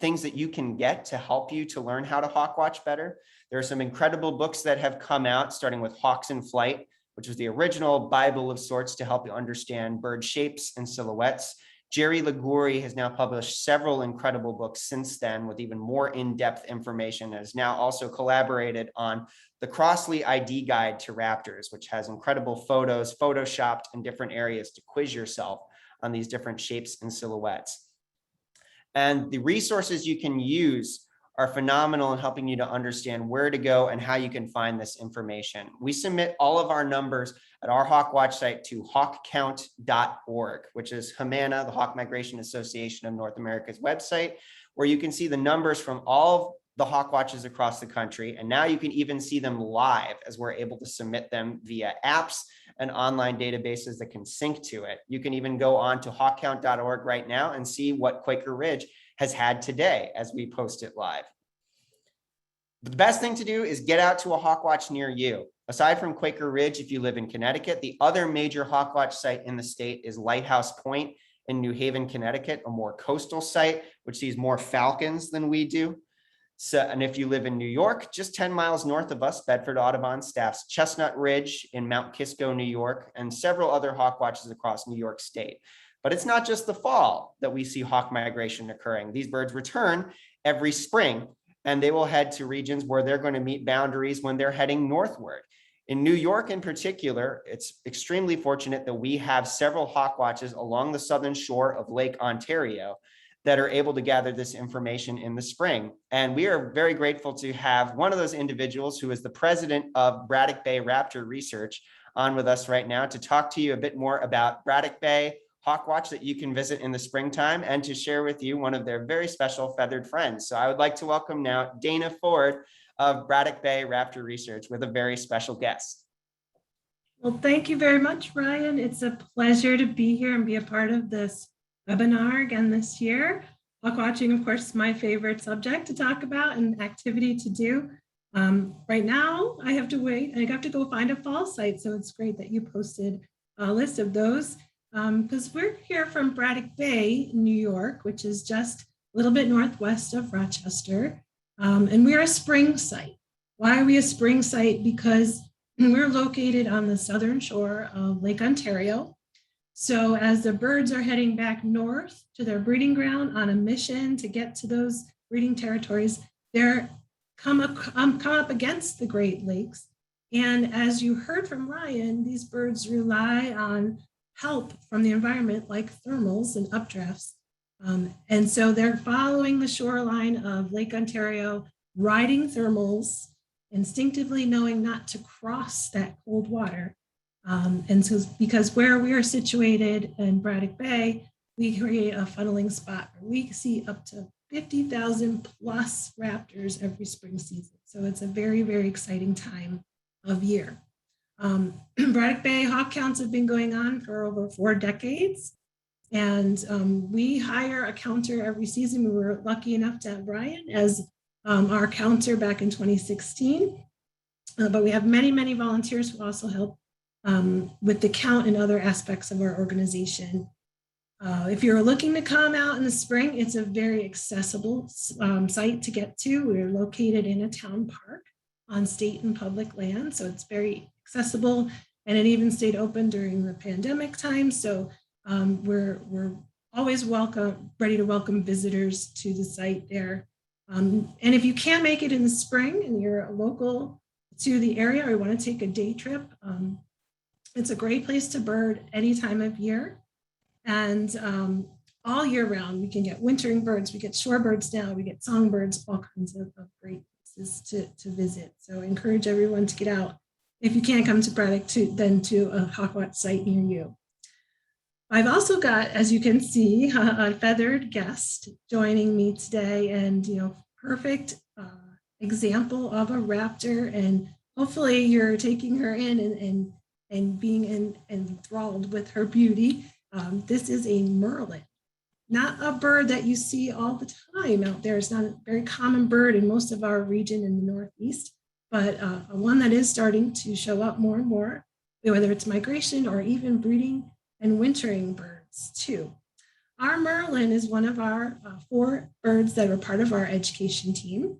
things that you can get to help you to learn how to hawk watch better. There are some incredible books that have come out, starting with Hawks in Flight, which was the original Bible of sorts to help you understand bird shapes and silhouettes. Jerry Liguri has now published several incredible books since then with even more in-depth information, and has now also collaborated on the Crossley ID Guide to Raptors, which has incredible photos, photoshopped in different areas to quiz yourself on these different shapes and silhouettes. And the resources you can use are phenomenal in helping you to understand where to go and how you can find this information. We submit all of our numbers at our Hawk Watch site to hawkcount.org, which is Humana, the Hawk Migration Association of North America's website, where you can see the numbers from all the hawk watches across the country. And now you can even see them live as we're able to submit them via apps and online databases that can sync to it. You can even go on to hawkcount.org right now and see what Quaker Ridge has had today as we post it live. But the best thing to do is get out to a hawk watch near you. Aside from Quaker Ridge, if you live in Connecticut, the other major hawk watch site in the state is Lighthouse Point in New Haven, Connecticut, a more coastal site, which sees more falcons than we do. So, and if you live in New York, just 10 miles north of us, Bedford Audubon staffs Chestnut Ridge in Mount Kisco, New York, and several other hawk watches across New York State. But it's not just the fall that we see hawk migration occurring. These birds return every spring, and they will head to regions where they're going to meet boundaries when they're heading northward. In New York in particular, it's extremely fortunate that we have several hawk watches along the southern shore of Lake Ontario that are able to gather this information in the spring. And we are very grateful to have one of those individuals who is the president of Braddock Bay Raptor Research on with us right now to talk to you a bit more about Braddock Bay Hawk Watch that you can visit in the springtime, and to share with you one of their very special feathered friends. So I would like to welcome now Dana Ford of Braddock Bay Raptor Research with a very special guest. Well, thank you very much, Ryan. It's a pleasure to be here and be a part of this webinar again this year. Hawk watching, of course, is my favorite subject to talk about and activity to do. Right now, I have to wait. I have to go find a fall site, so it's great that you posted a list of those because we're here from Braddock Bay, New York, which is just a little bit northwest of Rochester, and we're a spring site. Why are we a spring site? Because we're located on the southern shore of Lake Ontario. So as the birds are heading back north to their breeding ground on a mission to get to those breeding territories, they're come up against the Great Lakes. And as you heard from Ryan, these birds rely on help from the environment like thermals and updrafts. And so they're following the shoreline of Lake Ontario, riding thermals, instinctively knowing not to cross that cold water. And so because where we are situated in Braddock Bay, we create a funneling spot where we see up to 50,000 plus raptors every spring season. So it's a very, very exciting time of year. Braddock Bay hawk counts have been going on for over 4 decades. And we hire a counter every season. We were lucky enough to have Brian as our counter back in 2016. But we have many, many volunteers who also help with the count and other aspects of our organization. If you're looking to come out in the spring, it's a very accessible site to get to. We're located in a town park on state and public land, so it's very accessible, and it even stayed open during the pandemic time. So we're always ready to welcome visitors to the site there. And if you can't make it in the spring and you're local to the area or you want to take a day trip, it's a great place to bird any time of year. And all year round. We can get wintering birds, we get shorebirds now, we get songbirds, all kinds of great places to visit. So I encourage everyone to get out. If you can't come to Braddock, then to a Hawkwatch site near you. I've also got, as you can see, a feathered guest joining me today, and perfect example of a raptor. And hopefully you're taking her in and being enthralled with her beauty. This is a Merlin, not a bird that you see all the time out there. It's not a very common bird in most of our region in the Northeast, but one that is starting to show up more and more, whether it's migration or even breeding and wintering birds too. Our Merlin is one of our 4 birds that are part of our education team.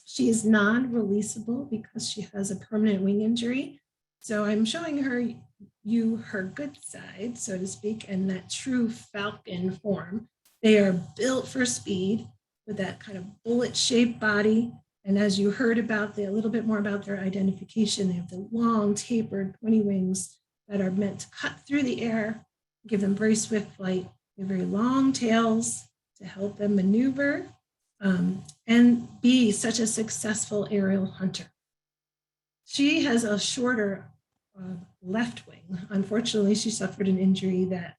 She is non-releasable because she has a permanent wing injury. So I'm showing her good side, so to speak, and that true falcon form. They are built for speed with that kind of bullet-shaped body. And as you heard about a little bit more about their identification, they have the long, tapered, pointy wings that are meant to cut through the air, give them very swift flight. They have very long tails to help them maneuver and be such a successful aerial hunter. She has a shorter left wing. Unfortunately, she suffered an injury that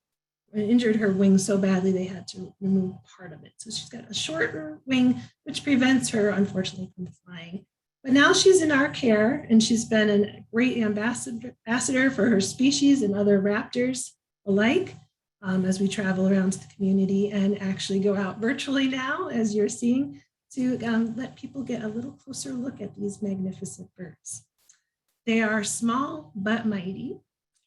injured her wing so badly they had to remove part of it. So she's got a shorter wing, which prevents her, unfortunately, from flying. But now she's in our care, and she's been a great ambassador for her species and other raptors alike as we travel around to the community and actually go out virtually now, as you're seeing, to let people get a little closer look at these magnificent birds. They are small but mighty,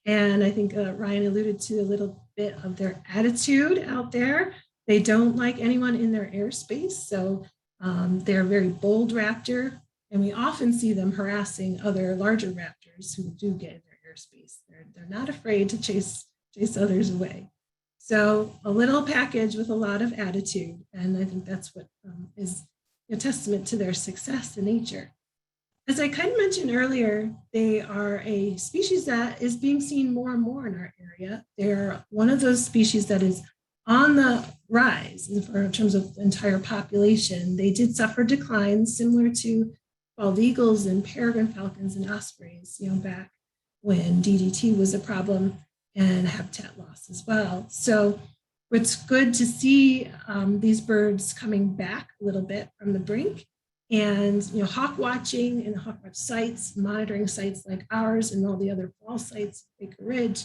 and I think Ryan alluded to a little bit of their attitude out there. They don't like anyone in their airspace, so they're a very bold raptor. And we often see them harassing other larger raptors who do get in their airspace. They're not afraid to chase others away. So a little package with a lot of attitude. And I think that's what is a testament to their success in nature. As I kind of mentioned earlier, they are a species that is being seen more and more in our area. They're one of those species that is on the rise in terms of the entire population. They did suffer declines similar to bald eagles and peregrine falcons and ospreys, back when DDT was a problem, and habitat loss as well. So it's good to see these birds coming back a little bit from the brink, and hawk watching and hawkwatch sites, monitoring sites like ours and all the other fall sites, Baker Ridge,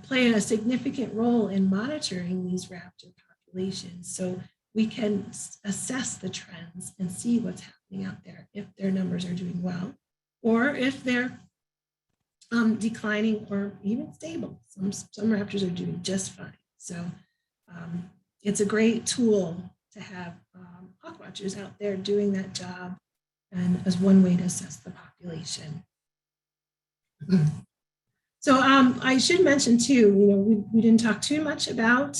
play a significant role in monitoring these raptor populations. So we can assess the trends and see what's happening out there, if their numbers are doing well, or if they're declining or even stable. Some raptors are doing just fine. So it's a great tool to have hawk watchers out there doing that job, and as one way to assess the population. So I should mention too, we didn't talk too much about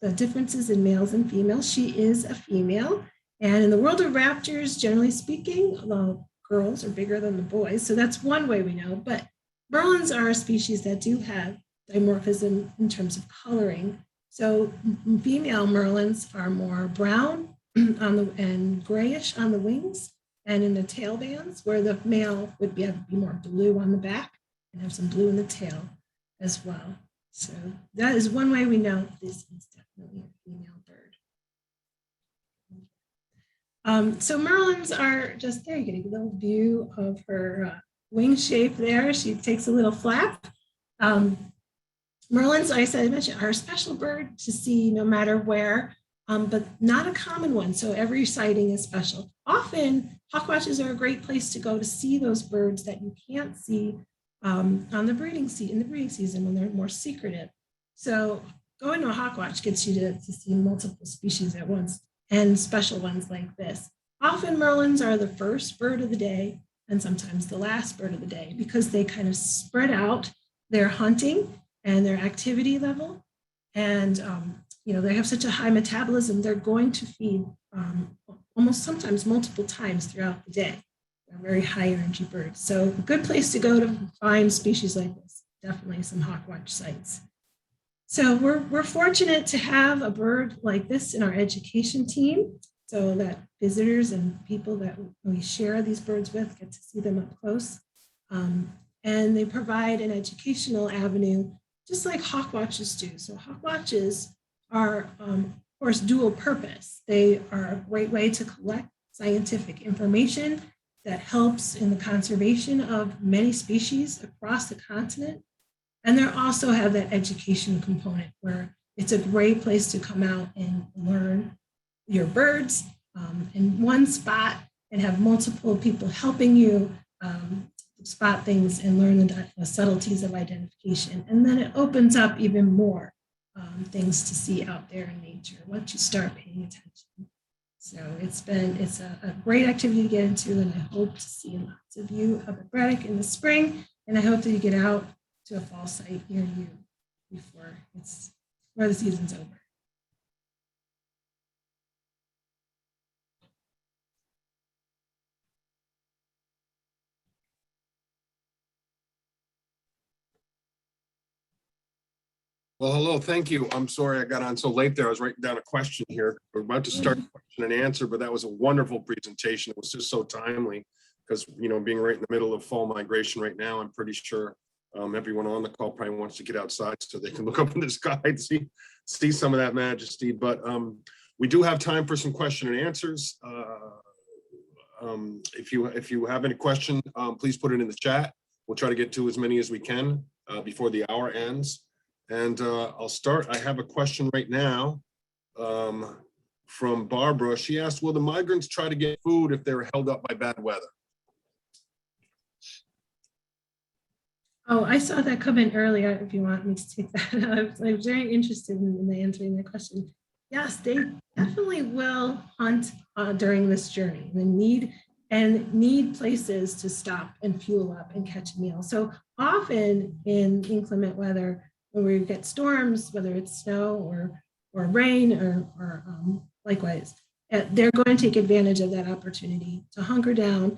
the differences in males and females. She is a female, and in the world of raptors, generally speaking, the girls are bigger than the boys. So that's one way we know, but Merlins are a species that do have dimorphism in terms of coloring. So female Merlins are more brown and grayish on the wings and in the tail bands, where the male would be more blue on the back and have some blue in the tail as well. So that is one way we know this is definitely a female bird. So Merlins are just there. You get a little view of her wing shape there. She takes a little flap. Merlins, I mentioned, are a special bird to see no matter where, but not a common one. So every sighting is special. Often, hawkwatches are a great place to go to see those birds that you can't see on the breeding season when they're more secretive. So going to a hawkwatch gets you to see multiple species at once, and special ones like this. Often Merlins are the first bird of the day and sometimes the last bird of the day, because they kind of spread out their hunting and their activity level. And they have such a high metabolism, they're going to feed almost sometimes multiple times throughout the day. They're very high energy birds. So a good place to go to find species like this, definitely some hawkwatch sites. So we're fortunate to have a bird like this in our education team so that visitors and people that we share these birds with get to see them up close. And they provide an educational avenue, just like hawk watches do. So hawk watches are, of course, dual purpose. They are a great way to collect scientific information that helps in the conservation of many species across the continent. And they also have that education component where it's a great place to come out and learn your birds in one spot and have multiple people helping you spot things and learn the subtleties of identification. And then it opens up even more things to see out there in nature once you start paying attention. So it's a great activity to get into, and I hope to see lots of you up at Braddock in the spring, and I hope that you get out to a fall site near you before the season's over. Well, hello, thank you. I'm sorry I got on so late there. I was writing down a question here. We're about to start question and answer, but that was a wonderful presentation. It was just so timely because, you know, being right in the middle of fall migration right now, I'm pretty sure everyone on the call probably wants to get outside so they can look up in the sky and see some of that majesty. But we do have time for some question and answers. If you have any question, please put it in the chat. We'll try to get to as many as we can before the hour ends. And I'll start. I have a question right now from Barbara. She asked, will the migrants try to get food if they're held up by bad weather? Oh, I saw that come in earlier. If you want me to take that, I was very interested in answering the question. Yes, they definitely will hunt during this journey. They need places to stop and fuel up and catch a meal. So often in inclement weather, when we get storms, whether it's snow or rain or likewise, they're going to take advantage of that opportunity to hunker down.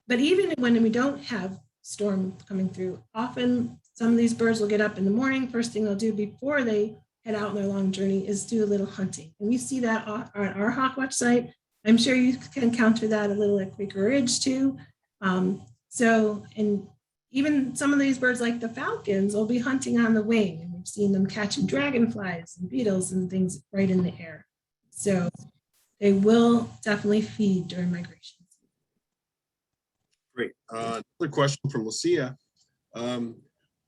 But even when we don't have storm coming through, often some of these birds will get up in the morning. First thing they'll do before they head out on their long journey is do a little hunting. And we see that on our Hawkwatch site. I'm sure you can encounter that a little at Quaker Ridge too. And even some of these birds like the falcons will be hunting on the wing, and we've seen them catching dragonflies and beetles and things right in the air. So they will definitely feed during migration. Great. Another question from Lucia. What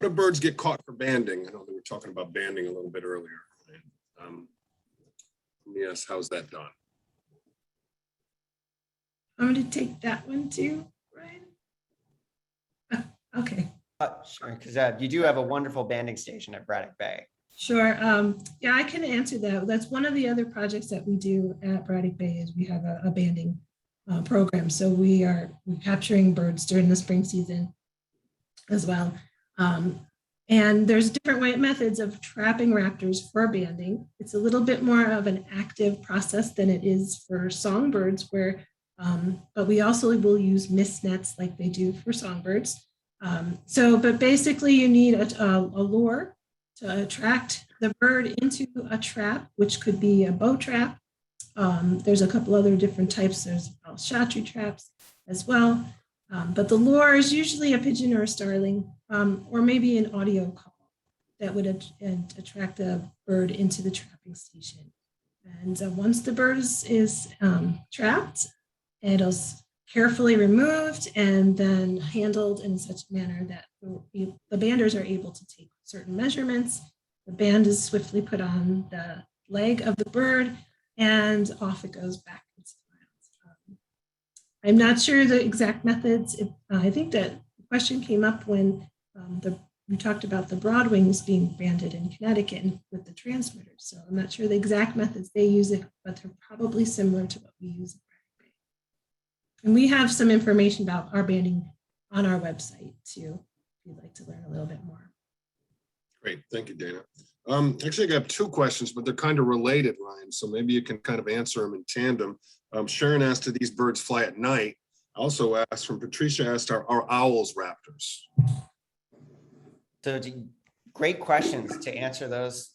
do birds get caught for banding? I know they were talking about banding a little bit earlier. Yes, how's that done? I'm going to take that one too, Ryan. Okay. Sure, because you do have a wonderful banding station at Braddock Bay. Sure. Yeah, I can answer that. That's one of the other projects that we do at Braddock Bay is we have a banding program. So we're capturing birds during the spring season as well. And there's different methods of trapping raptors for banding. It's a little bit more of an active process than it is for songbirds, but we also will use mist nets like they do for songbirds. But basically you need a lure to attract the bird into a trap, which could be a bow trap. There's a couple other different types. There's shatry traps as well. But the lure is usually a pigeon or a starling, or maybe an audio call that would attract the bird into the trapping station. And once the bird is trapped, it'll carefully removed and then handled in such a manner that the banders are able to take certain measurements. The band is swiftly put on the leg of the bird and off it goes back. I'm not sure the exact methods. I think that the question came up when we talked about the broadwings being banded in Connecticut with the transmitters. So I'm not sure the exact methods they use it, but they're probably similar to what we use. And we have some information about our banding on our website too, if you'd like to learn a little bit more. Great, thank you, Dana. Actually, I got two questions, but they're kind of related, Ryan. So maybe you can kind of answer them in tandem. Sharon asked, do these birds fly at night? Also asked from Patricia asked, are owls raptors? So Great questions. To answer those,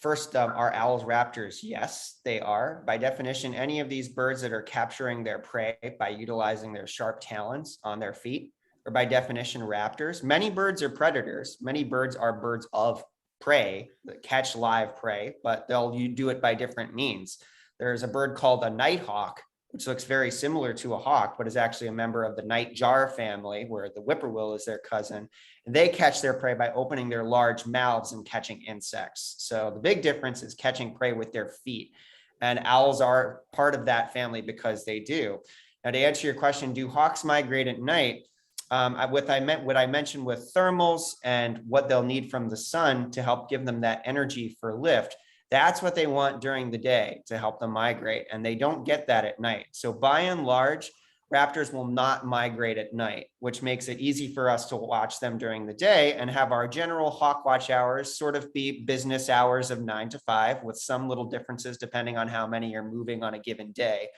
first, are owls raptors? Yes, they are. By definition, any of these birds that are capturing their prey by utilizing their sharp talons on their feet are by definition raptors. Many birds are predators. Many birds are birds of prey that catch live prey, but they'll do it by different means. There's a bird called a nighthawk, which looks very similar to a hawk, but is actually a member of the nightjar family, where the whippoorwill is their cousin. And they catch their prey by opening their large mouths and catching insects. So the big difference is catching prey with their feet. And owls are part of that family because they do. Now, to answer your question, do hawks migrate at night? What I mentioned with thermals and what they'll need from the sun to help give them that energy for lift, that's what they want during the day to help them migrate, and they don't get that at night. So by and large, raptors will not migrate at night, which makes it easy for us to watch them during the day and have our general hawk watch hours sort of be business hours of 9 to 5, with some little differences depending on how many are moving on a given day.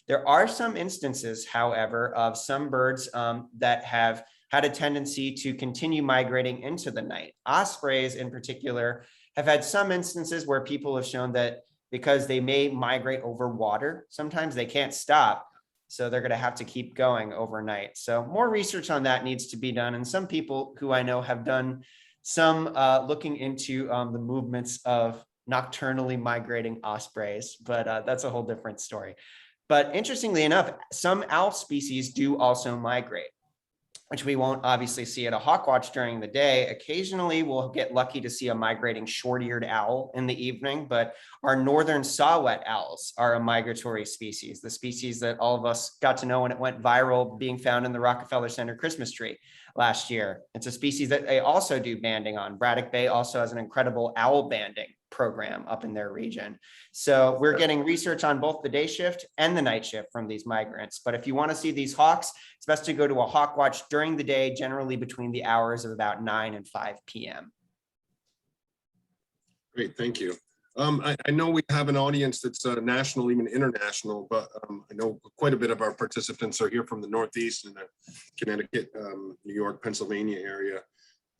There are some instances, however, of some birds that have had a tendency to continue migrating into the night. Ospreys in particular have had some instances where people have shown that because they may migrate over water, sometimes they can't stop. So they're going to have to keep going overnight. So more research on that needs to be done. And some people who I know have done some looking into the movements of nocturnally migrating ospreys, but that's a whole different story. But interestingly enough, some owl species do also migrate, which we won't obviously see at a hawk watch during the day. Occasionally, we'll get lucky to see a migrating short-eared owl in the evening, but our northern saw-whet owls are a migratory species, the species that all of us got to know when it went viral, being found in the Rockefeller Center Christmas tree last year. It's a species that they also do banding on. Braddock Bay also has an incredible owl banding program up in their region. So we're getting research on both the day shift and the night shift from these migrants. But if you want to see these hawks, it's best to go to a hawk watch during the day, generally between the hours of about 9 and 5 p.m. Great, thank you. I know we have an audience that's national, even international, but I know quite a bit of our participants are here from the Northeast and the Connecticut, New York, Pennsylvania area.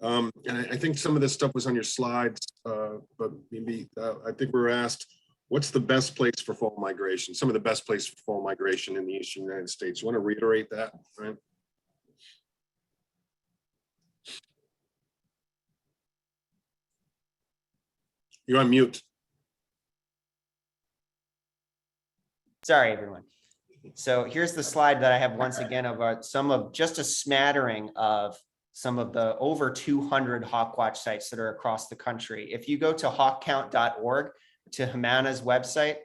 And I think some of this stuff was on your slides, but maybe I think we were asked, what's the best place for fall migration? Some of the best places for fall migration in the Eastern United States. You want to reiterate that, right? You're on mute. Sorry, everyone. So here's the slide that I have once again about some of just a smattering of some of the over 200 hawk watch sites that are across the country. If you go to hawkcount.org, to Humana's website,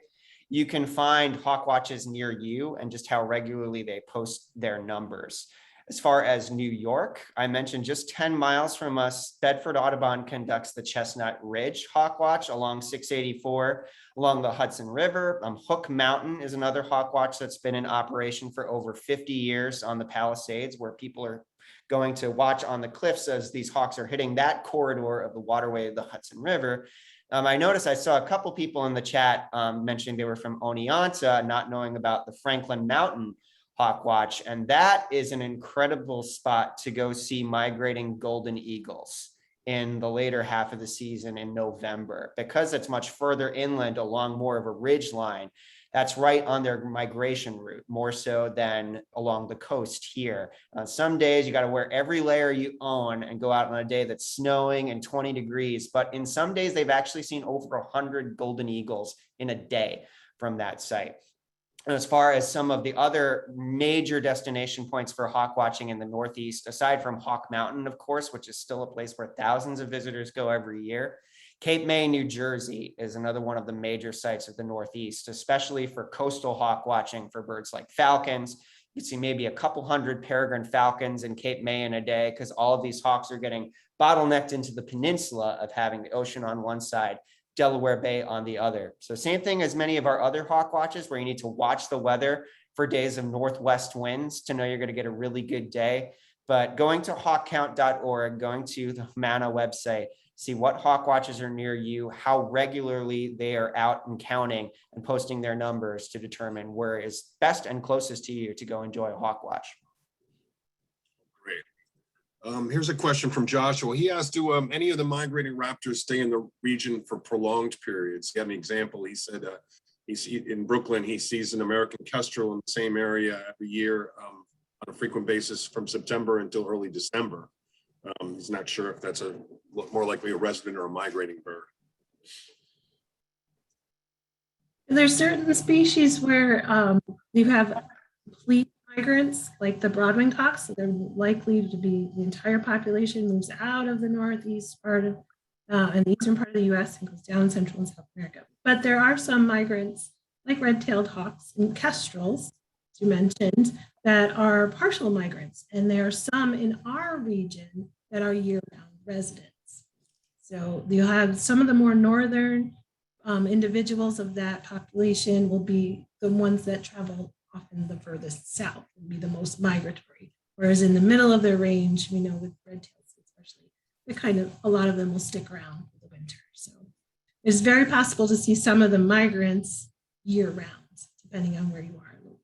you can find hawk watches near you and just how regularly they post their numbers. As far as New York, I mentioned just 10 miles from us, Bedford Audubon conducts the Chestnut Ridge Hawk Watch along 684 along the Hudson River. Hook Mountain is another hawk watch that's been in operation for over 50 years on the Palisades, where people are going to watch on the cliffs as these hawks are hitting that corridor of the waterway of the Hudson River. I noticed I saw a couple people in the chat mentioning they were from Oneonta, not knowing about the Franklin Mountain Hawk Watch. And that is an incredible spot to go see migrating golden eagles in the later half of the season in November, because it's much further inland along more of a ridge line. That's right on their migration route, more so than along the coast here. Some days you got to wear every layer you own and go out on a day that's snowing and 20 degrees. But in some days, they've actually seen over 100 golden eagles in a day from that site. And as far as some of the other major destination points for hawk watching in the Northeast, aside from Hawk Mountain, of course, which is still a place where thousands of visitors go every year, Cape May, New Jersey is another one of the major sites of the Northeast, especially for coastal hawk watching for birds like falcons. You see maybe a couple hundred peregrine falcons in Cape May in a day, because all of these hawks are getting bottlenecked into the peninsula of having the ocean on one side, Delaware Bay on the other. So same thing as many of our other hawk watches, where you need to watch the weather for days of northwest winds to know you're going to get a really good day. But going to hawkcount.org, going to the Humana website, see what hawk watches are near you, how regularly they are out and counting and posting their numbers to determine where is best and closest to you to go enjoy a hawk watch. Great. Here's a question from Joshua. He asked, do any of the migrating raptors stay in the region for prolonged periods? He had an example. He said he's in Brooklyn, he sees an American kestrel in the same area every year on a frequent basis from September until early December. He's not sure if that's more likely a resident or a migrating bird. There's certain species where you have complete migrants, like the broadwing cocks, so they're likely to be the entire population moves out of the northeast part of and the eastern part of the U.S. and goes down Central and South America. But there are some migrants, like red-tailed hawks and kestrels, as you mentioned, that are partial migrants, and there are some in our region that are year-round residents. So you'll have some of the more northern individuals of that population will be the ones that travel often the furthest south and be the most migratory. Whereas in the middle of their range, we know with red-tails especially, a lot of them will stick around for the winter. So it's very possible to see some of the migrants year-round, depending on where you are located.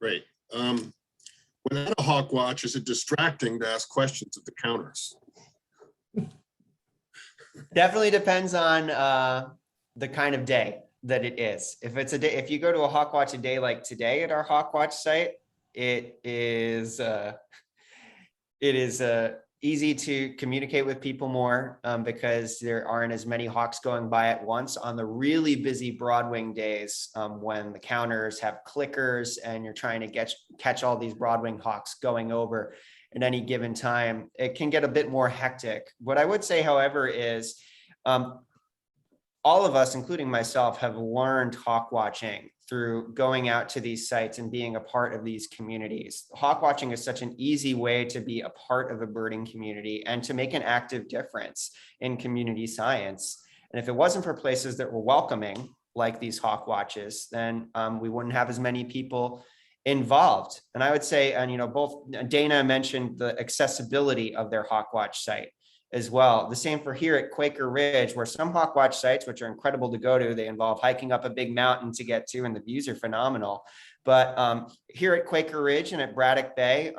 Great. When at a hawk watch, is it distracting to ask questions of the counters? Definitely depends on the kind of day that it is. If it's a day, if you go to a hawk watch a day like today at our hawk watch site, it is easy to communicate with people more because there aren't as many hawks going by at once on the really busy broadwing days when the counters have clickers and you're trying to catch all these broadwing hawks going over at any given time. It can get a bit more hectic. What I would say, however, is all of us, including myself, have learned hawk watching through going out to these sites and being a part of these communities. Hawk watching is such an easy way to be a part of a birding community and to make an active difference in community science. And if it wasn't for places that were welcoming, like these hawk watches, then we wouldn't have as many people involved. And I would say, and both Dana mentioned the accessibility of their hawk watch site as well. The same for here at Quaker Ridge, where some hawk watch sites, which are incredible to go to, they involve hiking up a big mountain to get to, and the views are phenomenal. But here at Quaker Ridge and at Braddock Bay,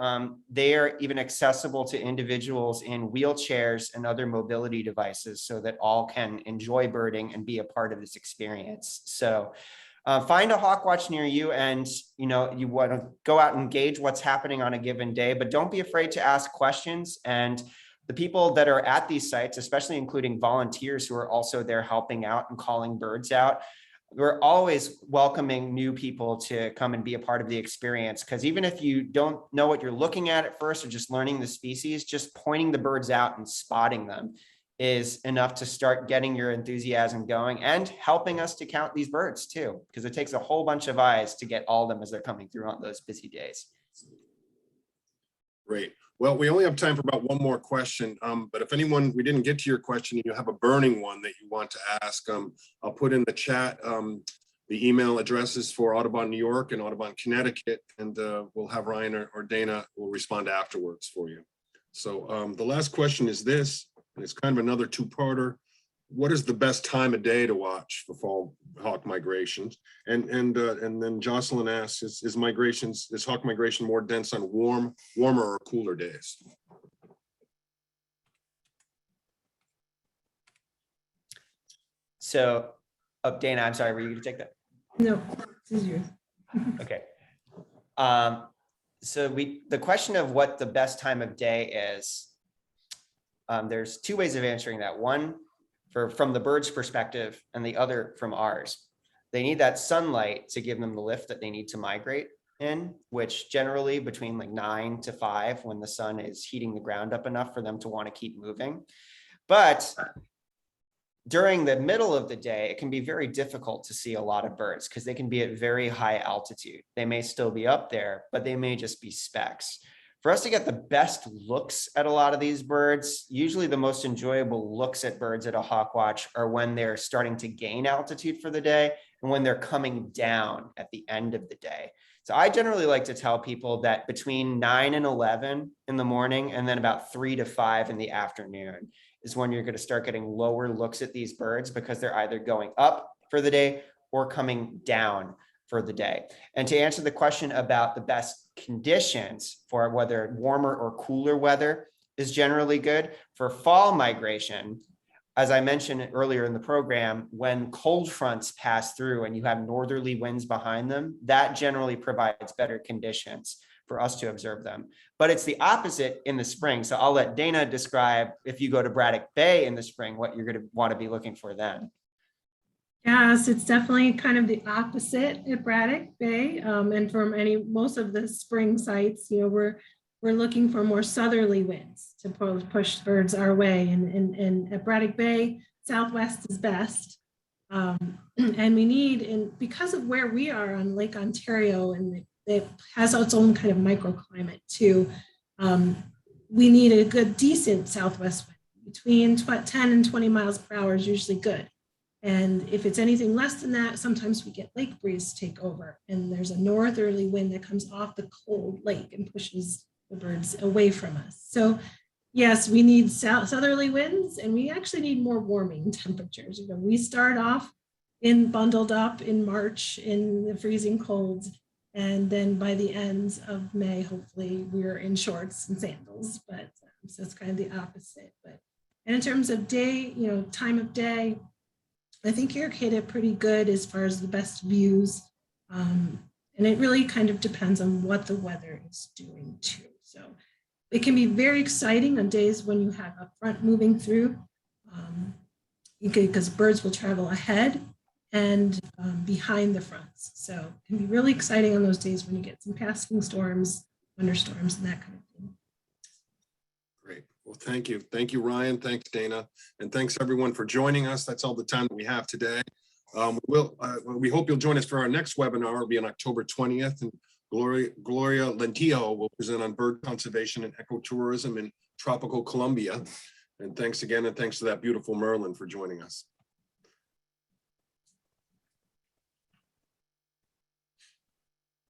they are even accessible to individuals in wheelchairs and other mobility devices so that all can enjoy birding and be a part of this experience. So find a hawk watch near you, and you want to go out and gauge what's happening on a given day, but don't be afraid to ask questions. And the people that are at these sites, especially including volunteers who are also there helping out and calling birds out, we're always welcoming new people to come and be a part of the experience. Because even if you don't know what you're looking at first or just learning the species, just pointing the birds out and spotting them is enough to start getting your enthusiasm going and helping us to count these birds too, because it takes a whole bunch of eyes to get all of them as they're coming through on those busy days. Great. Well, we only have time for about one more question, but if we didn't get to your question and you have a burning one that you want to ask, I'll put in the chat the email addresses for Audubon, New York and Audubon, Connecticut, and we'll have Ryan or Dana will respond afterwards for you. So the last question is this, and it's kind of another two-parter. What is the best time of day to watch for fall hawk migrations? And then Jocelyn asks, is hawk migration more dense on warmer or cooler days? So, Dana, I'm sorry, were you going to take that? No, this is yours. Okay. So the question of what the best time of day is, there's two ways of answering that. One, from the bird's perspective, and the other from ours. They need that sunlight to give them the lift that they need to migrate in, which generally between like 9 to 5, when the sun is heating the ground up enough for them to want to keep moving. But during the middle of the day, it can be very difficult to see a lot of birds because they can be at very high altitude. They may still be up there, but they may just be specks. For us to get the best looks at a lot of these birds, usually the most enjoyable looks at birds at a hawk watch are when they're starting to gain altitude for the day and when they're coming down at the end of the day. So I generally like to tell people that between 9 and 11 in the morning and then about 3 to 5 in the afternoon is when you're going to start getting lower looks at these birds because they're either going up for the day or coming down for the day. And to answer the question about the best conditions for whether warmer or cooler weather is generally good. For fall migration, as I mentioned earlier in the program, when cold fronts pass through and you have northerly winds behind them, that generally provides better conditions for us to observe them. But it's the opposite in the spring. So I'll let Dana describe, if you go to Braddock Bay in the spring, what you're going to want to be looking for then. Yes, it's definitely kind of the opposite at Braddock Bay. And from most of the spring sites, we're looking for more southerly winds to push birds our way. And at Braddock Bay, southwest is best. And we need, and because of where we are on Lake Ontario, and it has its own kind of microclimate too, we need a good, decent southwest wind. Between 10 and 20 miles per hour is usually good. And if it's anything less than that, sometimes we get lake breeze take over, and there's a northerly wind that comes off the cold lake and pushes the birds away from us. So yes, we need southerly winds, and we actually need more warming temperatures. We start off bundled up in March in the freezing cold, and then by the end of May, hopefully we're in shorts and sandals. But so it's kind of the opposite. And in terms of day, time of day, I think you're located pretty good as far as the best views. And it really kind of depends on what the weather is doing too. So it can be very exciting on days when you have a front moving through, because birds will travel ahead and behind the fronts. So it can be really exciting on those days when you get some passing storms, thunderstorms, and that kind of thing. Great. Well, thank you. Thank you, Ryan. Thanks, Dana. And thanks everyone for joining us. That's all the time that we have today. We hope you'll join us for our next webinar. It'll be on October 20th. And Gloria Lentillo will present on bird conservation and ecotourism in tropical Colombia. And thanks again. And thanks to that beautiful Merlin for joining us.